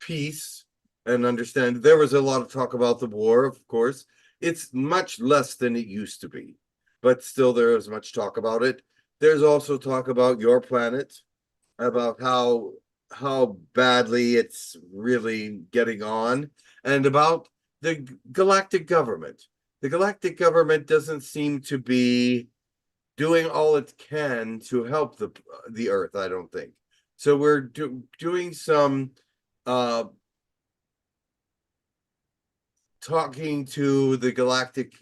peace and understand. There was a lot of talk about the war, of course. It's much less than it used to be, but still there is much talk about it. There's also talk about your planet, about how badly it's really getting on, and about the galactic government. The galactic government doesn't seem to be doing all it can to help the Earth, I don't think. So we're doing some talking to the galactic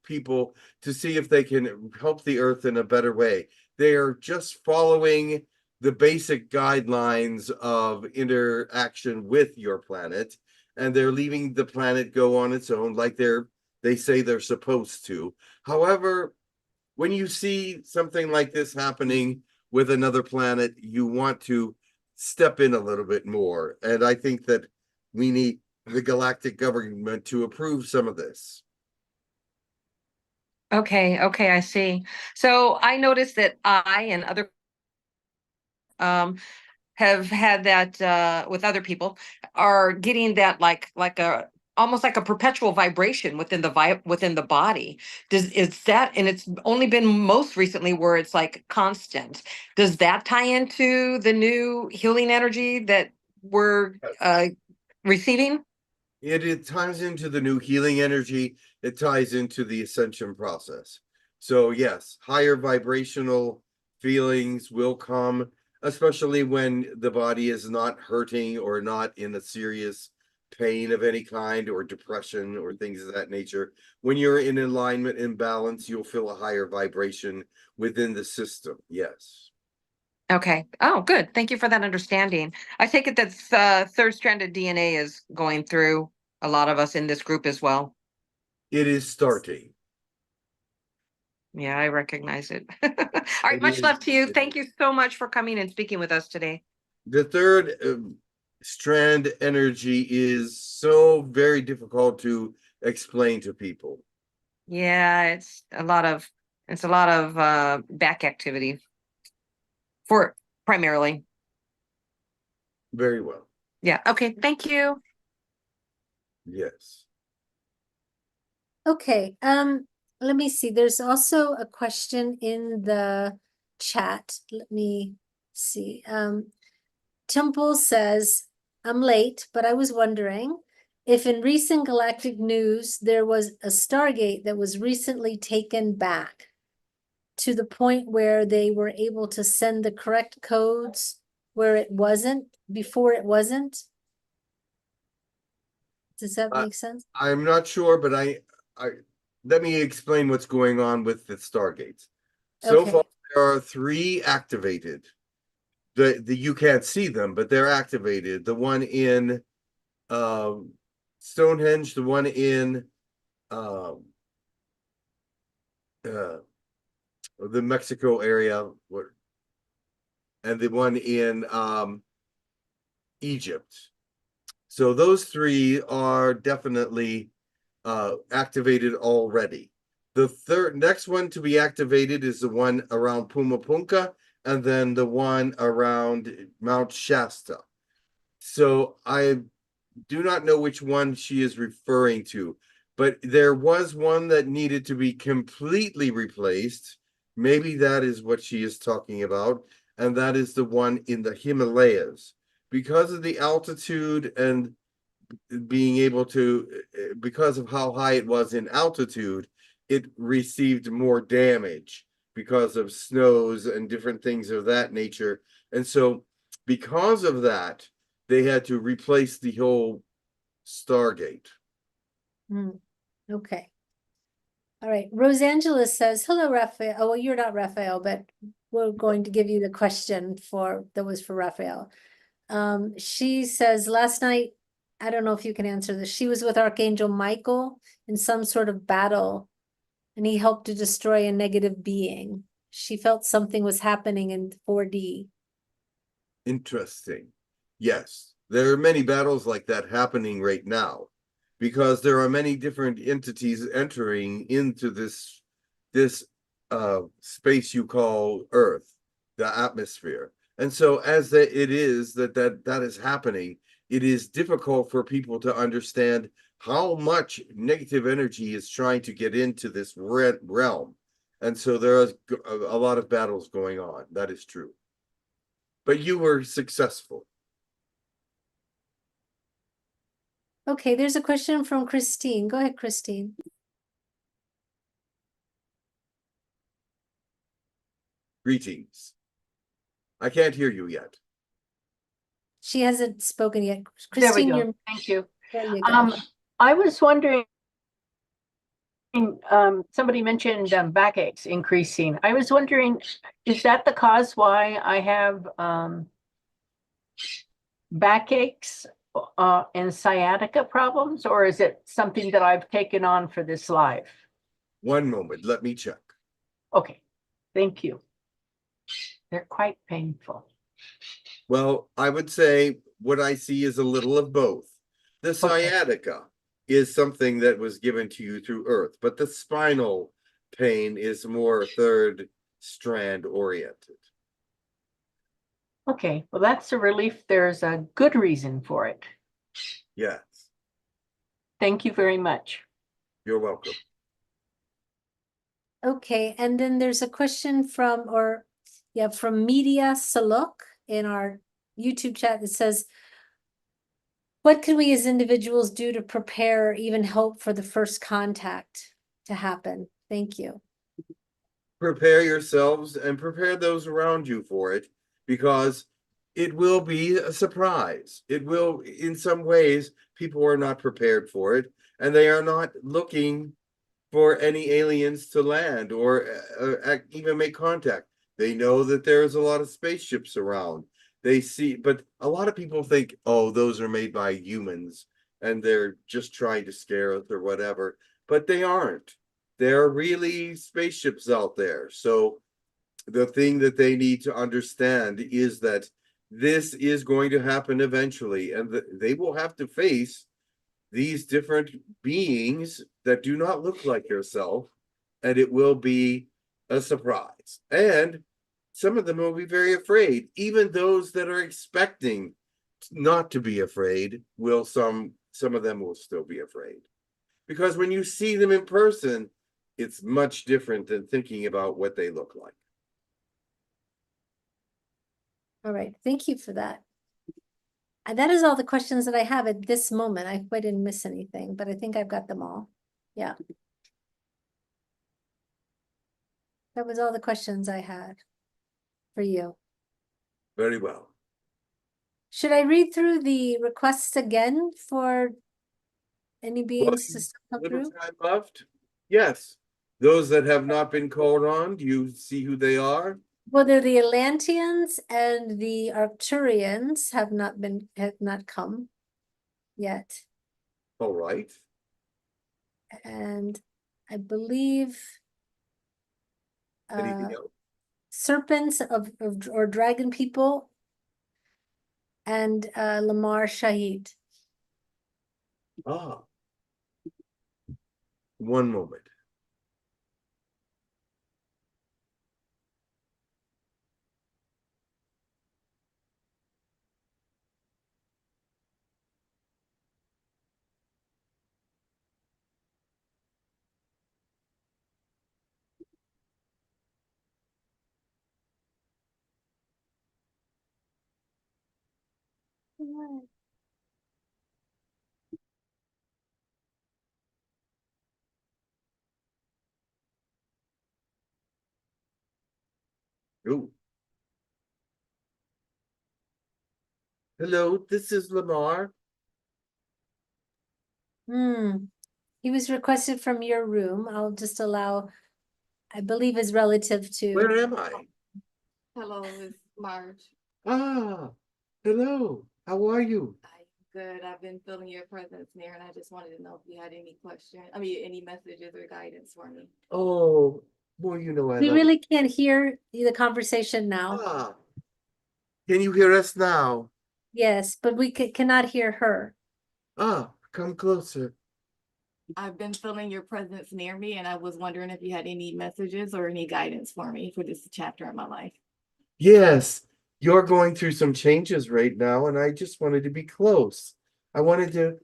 people to see if they can help the Earth in a better way. They are just following the basic guidelines of interaction with your planet, and they're leaving the planet go on its own like they say they're supposed to. However, when you see something like this happening with another planet, you want to step in a little bit more. And I think that we need the galactic government to approve some of this. Okay, I see. So I noticed that I and other have had that with other people are getting that like a almost like a perpetual vibration within the body. Is that, and it's only been most recently where it's like constant. Does that tie into the new healing energy that we're receiving? It ties into the new healing energy. It ties into the ascension process. So yes, higher vibrational feelings will come, especially when the body is not hurting or not in a serious pain of any kind or depression or things of that nature. When you're in alignment and balance, you'll feel a higher vibration within the system. Yes. Okay. Oh, good. Thank you for that understanding. I take it that third stranded DNA is going through a lot of us in this group as well. It is starting. Yeah, I recognize it. All right, It much is- love to you. Thank you so much for coming and speaking with us today. The third strand energy is so very difficult to explain to people. Yeah, it's a lot of back activity for primarily. Very well. Yeah. Okay. Thank you. Yes. Okay, let me see. There's also a question in the chat. Let me see. Temple says, I'm late, but I was wondering if in recent galactic news there was a Stargate that was recently taken back to the point where they were able to send the correct codes where it wasn't, before it wasn't. Does that make sense? I'm not sure, but I let me explain what's going on with the Stargates. So Okay. far, there are 3 activated. The you can't see them, but they're activated. The one in Stonehenge, the one in the Mexico area, and the one in Egypt. So those 3 are definitely activated already. The next one to be activated is the one around Pumapunka, and then the one around Mount Shasta. So I do not know which one she is referring to, but there was one that needed to be completely replaced. Maybe that is what she is talking about, and that is the one in the Himalayas. Because of the altitude and being able to, because of how high it was in altitude, it received more damage because of snows and different things of that nature. And so because of that, they had to replace the whole Stargate. Okay. All right. Rosangela says, hello, Raphael. Oh, well, you're not Raphael, but we're going to give you the question that was for Raphael. She says last night, I don't know if you can answer this. She was with Archangel Michael in some sort of battle, and he helped to destroy a negative being. She felt something was happening in 4D. Interesting. Yes, there are many battles like that happening right now. because there are many different entities entering into this space you call Earth, the atmosphere. And so as it is that is happening, it is difficult for people to understand how much negative energy is trying to get into this realm. And so there is a lot of battles going on. That is true. But you were successful. Okay, there's a question from Christine. Go ahead, Christine. Greetings. I can't hear you yet. She hasn't spoken yet. There we Christine, go. you're, Thank you. there you go. I was wondering, somebody mentioned backaches increasing. I was wondering, is that the cause why I have backaches and sciatica problems, or is it something that I've taken on for this life? One moment, let me check. Okay, thank you. They're quite painful. Well, I would say what I see is a little of both. The sciatica is something that was given to you through Earth, but the spinal pain is more third strand oriented. Okay, well, that's a relief. There's a good reason for it. Yes. Thank you very much. You're welcome. Okay, and then there's a question from, from Media Salok in our YouTube chat that says, what can we as individuals do to prepare or even hope for the first contact to happen? Thank you. Prepare yourselves and prepare those around you for it, because it will be a surprise. It will, in some ways, people are not prepared for it, and they are not looking for any aliens to land or even make contact. They know that there's a lot of spaceships around. They see, but a lot of people think, oh, those are made by humans and they're just trying to scare us or whatever, but they aren't. There are really spaceships out there. So the thing that they need to understand is that this is going to happen eventually, and they will have to face these different beings that do not look like yourself, and it will be a surprise. And some of them will be very afraid. Even those that are expecting not to be afraid will, some of them will still be afraid. Because when you see them in person, it's much different than thinking about what they look like. All right, thank you for that. And that is all the questions that I have at this moment. I hope I didn't miss anything, but I think I've got them all. Yeah. That was all the questions I had for you. Very well. Should I read through the requests again for any beings to still come Little through? time left? Yes. Those that have not been called on, do you see who they are? Well, they're the Atlanteans and the Arcturians have not come yet. All right. And I believe Anything else? serpents or dragon people and Lamar Shahid. Ah. One moment. Oh. Hello, this is Lamar. He was requested from your room. I'll just allow, I believe his relative to. Where am I? Hello, it's Marge. Ah, hello. How are you? I'm good. I've been feeling your presence near, and I just wanted to know if you had any any messages or guidance for me. Oh, well, you know I We love really can't hear the conversation now. Ah, can you hear us now? Yes, but we cannot hear her. Ah, come closer. I've been feeling your presence near me, and I was wondering if you had any messages or any guidance for me for this chapter in my life. Yes, you're going through some changes right now, and I just wanted to be close. I wanted to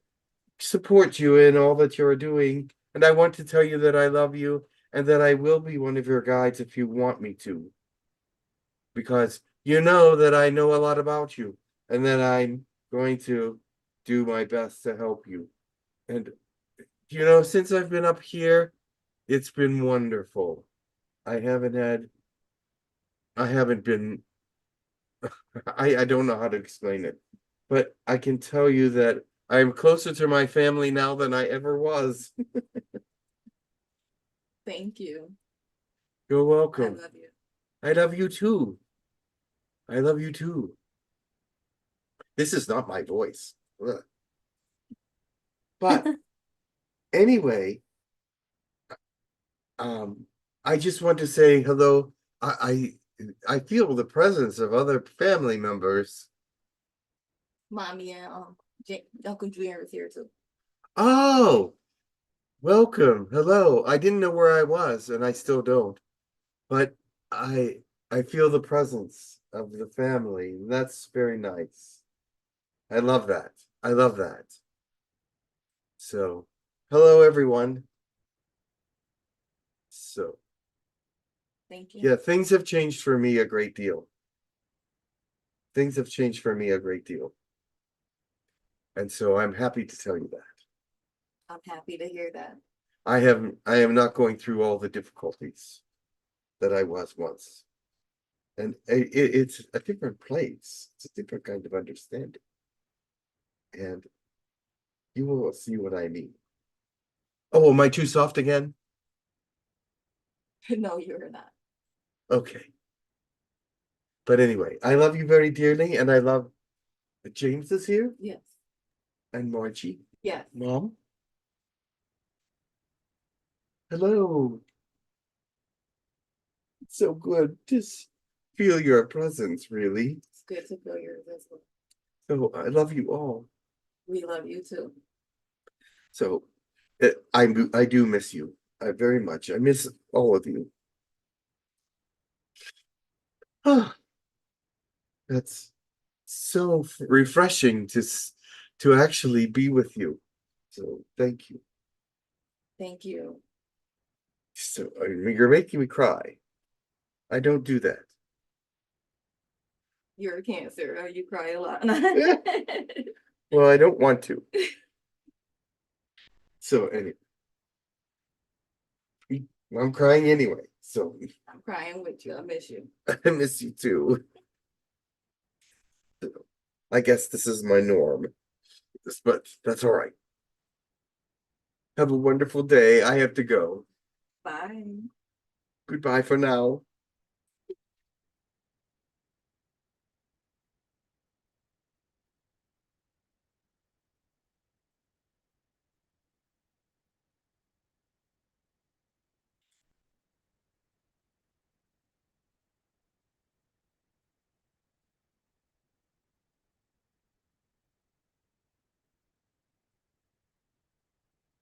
support you in all that you're doing, and I want to tell you that I love you and that I will be one of your guides if you want me to. Because you know that I know a lot about you, and that I'm going to do my best to help you. And since I've been up here, it's been wonderful. I haven't been I don't know how to explain it, but I can tell you that I'm closer to my family now than I ever was. Thank you. You're I welcome. love you. I love you too. I love you too. This is not my voice. Ugh. But anyway, I just want to say hello. I feel the presence of other family members. Mommy and Uncle Junior is here too. Oh, welcome. Hello. I didn't know where I was, and I still don't. But I I feel the presence of the family. And that's very nice. I love that. I love that. So, hello everyone. So, Thank you. yeah, things have changed for me a great deal. Things have changed for me a great deal. And so I'm happy to tell you that. I'm happy to hear that. I am not going through all the difficulties that I was once. And it's a different place. It's a different kind of understanding. And you will see what I mean. Oh, am I too soft again? No, you're not. Okay. But anyway, I love you very dearly, and I love James is here Yes. and Margie. Yes. Mom. Hello. It's so good to feel your presence, really. It's good to feel yours as well. So I love you all. We love you too. So I do miss you very much. I miss all of you. Ah, that's so refreshing to actually be with you. So thank you. Thank you. So you're making me cry. I don't do that. You're a Cancer. You cry a lot. Well, I don't want to. So anyway, I'm crying anyway. So I'm crying with you. I miss you. I miss you too. So, I guess this is my norm, but that's all right. Have a wonderful day. I have to go. Bye. Goodbye for now.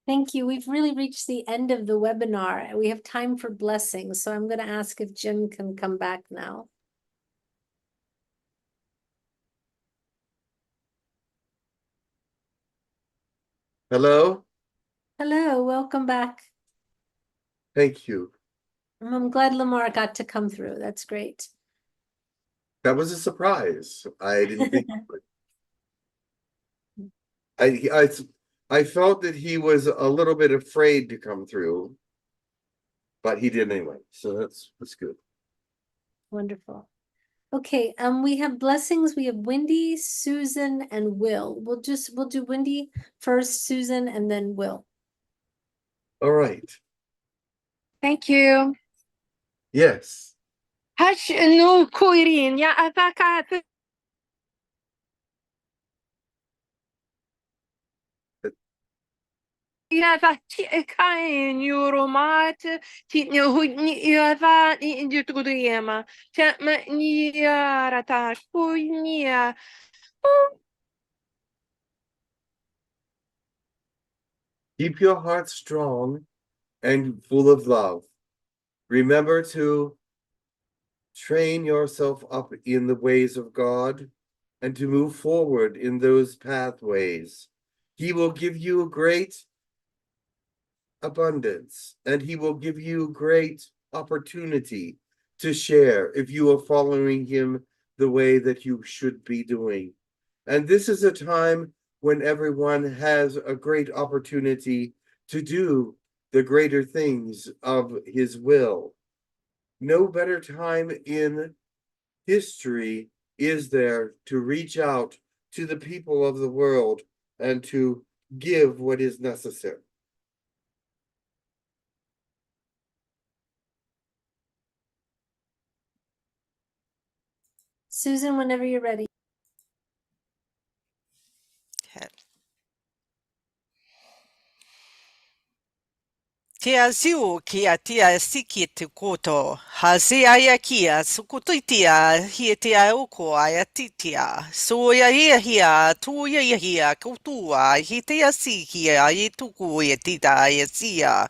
Thank you. We've really reached the end of the webinar. We have time for blessings, so I'm going to ask if Jim can come back now. Hello. Hello, welcome back. Thank you. I'm glad Lamar got to come through. That's great. That was a surprise. I didn't think. I felt that he was a little bit afraid to come through, but he did anyway. So that's good. Wonderful. Okay, we have blessings. We have Wendy, Susan, and Will. We'll do Wendy first, Susan, and then Will. All right. Thank you. Yes. Hash no koirin ya ataka ya va ti kain yuromat ti no hudni ya va ni indutudiyema ta ma ni rata kunya Keep your heart strong and full of love. Remember to train yourself up in the ways of God and to move forward in those pathways. He will give you great abundance and he will give you great opportunity to share if you are following him the way that you should be doing. And this is a time when everyone has a great opportunity to do the greater things of his will. No better time in history is there to reach out to the people of the world and to give what is necessary. Susan, whenever you're ready. Okay. Tia ziu kia tia siki te koto. Hase aya kia sukutuitia hia tia uko aya titia. So ya hia tu ya hia kutua hi tia sikia i tuku ya tita ya sia.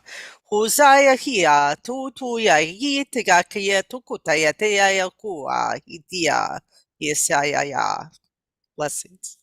Hosaya hia tu ya hi tika kia tukuta ya te ya kua hi tia. Yes ya. Blessings.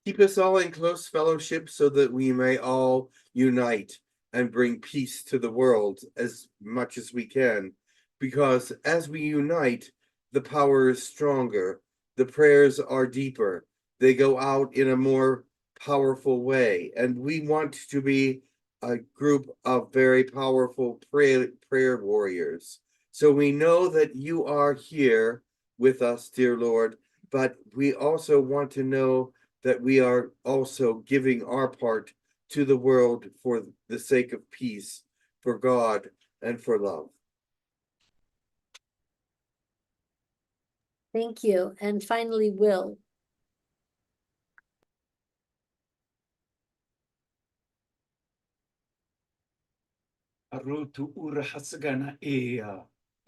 Keep us all in close fellowship so that we may all unite and bring peace to the world as much as we can. Because as we unite, the power is stronger, the prayers are deeper, they go out in a more powerful way. And we want to be a group of very powerful prayer warriors. So we know that you are here with us, dear Lord, but we also want to know that we are also giving our part to the world for the sake of peace, for God, and for love. Thank you. And finally, Will. Arutu ura hasagana ea.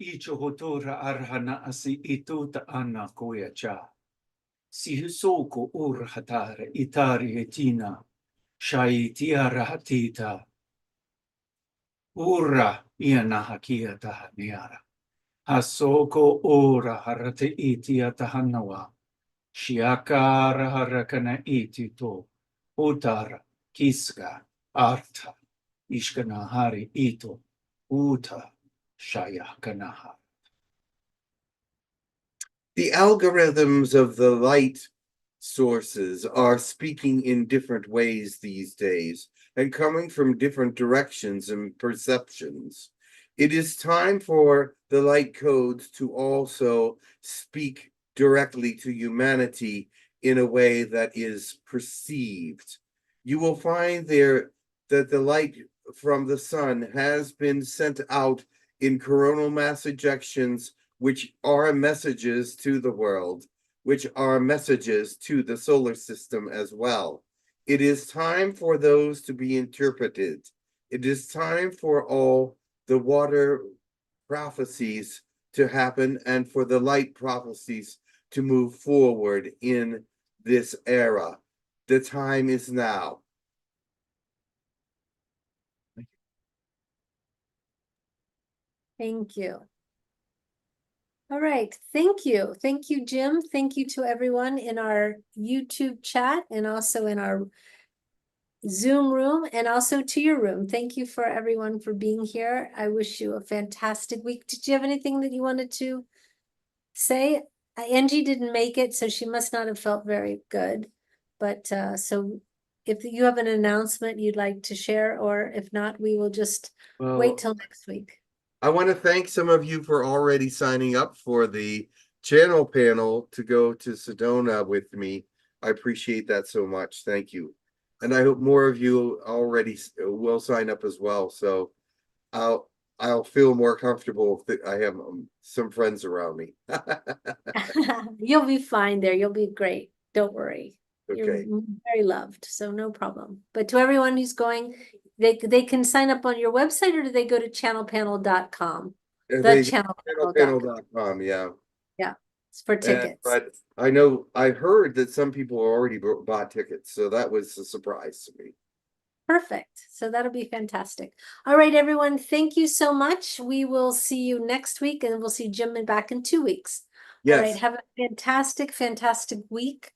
Icho hotora arhana asi ituta ana koya cha. Si husoko ura hatara itari etina. Shai tiara hatita. Ura iana hakia tahaniara. Hasoko ora harate itia tahanawa. Shiakara harakana itito. Utara kiska arta. Ishkanahari ito. Uta shayakanaha. The algorithms of the light sources are speaking in different ways these days and coming from different directions and perceptions. It is time for the light codes to also speak directly to humanity in a way that is perceived. You will find there that the light from the sun has been sent out in coronal mass ejections, which are messages to the world, which are messages to the solar system as well. It is time for those to be interpreted. It is time for all the water prophecies to happen and for the light prophecies to move forward in this era. The time is now. Thank you. All right. Thank you. Thank you, Jim. Thank you to everyone in our YouTube chat and also in our Zoom room and also to your room. Thank you for everyone for being here. I wish you a fantastic week. Did you have anything that you wanted to say? Angie didn't make it, so she must not have felt very good. But so if you have an announcement you'd like to share, or if not, we will just wait till next week. I want to thank some of you for already signing up for the channel panel to go to Sedona with me. I appreciate that so much. Thank you. And I hope more of you already will sign up as well. So I'll feel more comfortable if I have some friends around me. You'll be fine there. You'll be great. Don't worry. Okay. You're very loved, so no problem. But to everyone who's going, they can sign up on your website, or do they go to channelpanel.com? Channelpanel.com, yeah. Yeah, it's for tickets. But I know I heard that some people already bought tickets, so that was a surprise to me. Perfect. So that'll be fantastic. All right, everyone. Thank you so much. We will see you next week, and we'll see Jim back in 2 weeks. All right. Yes. Have a fantastic, fantastic week.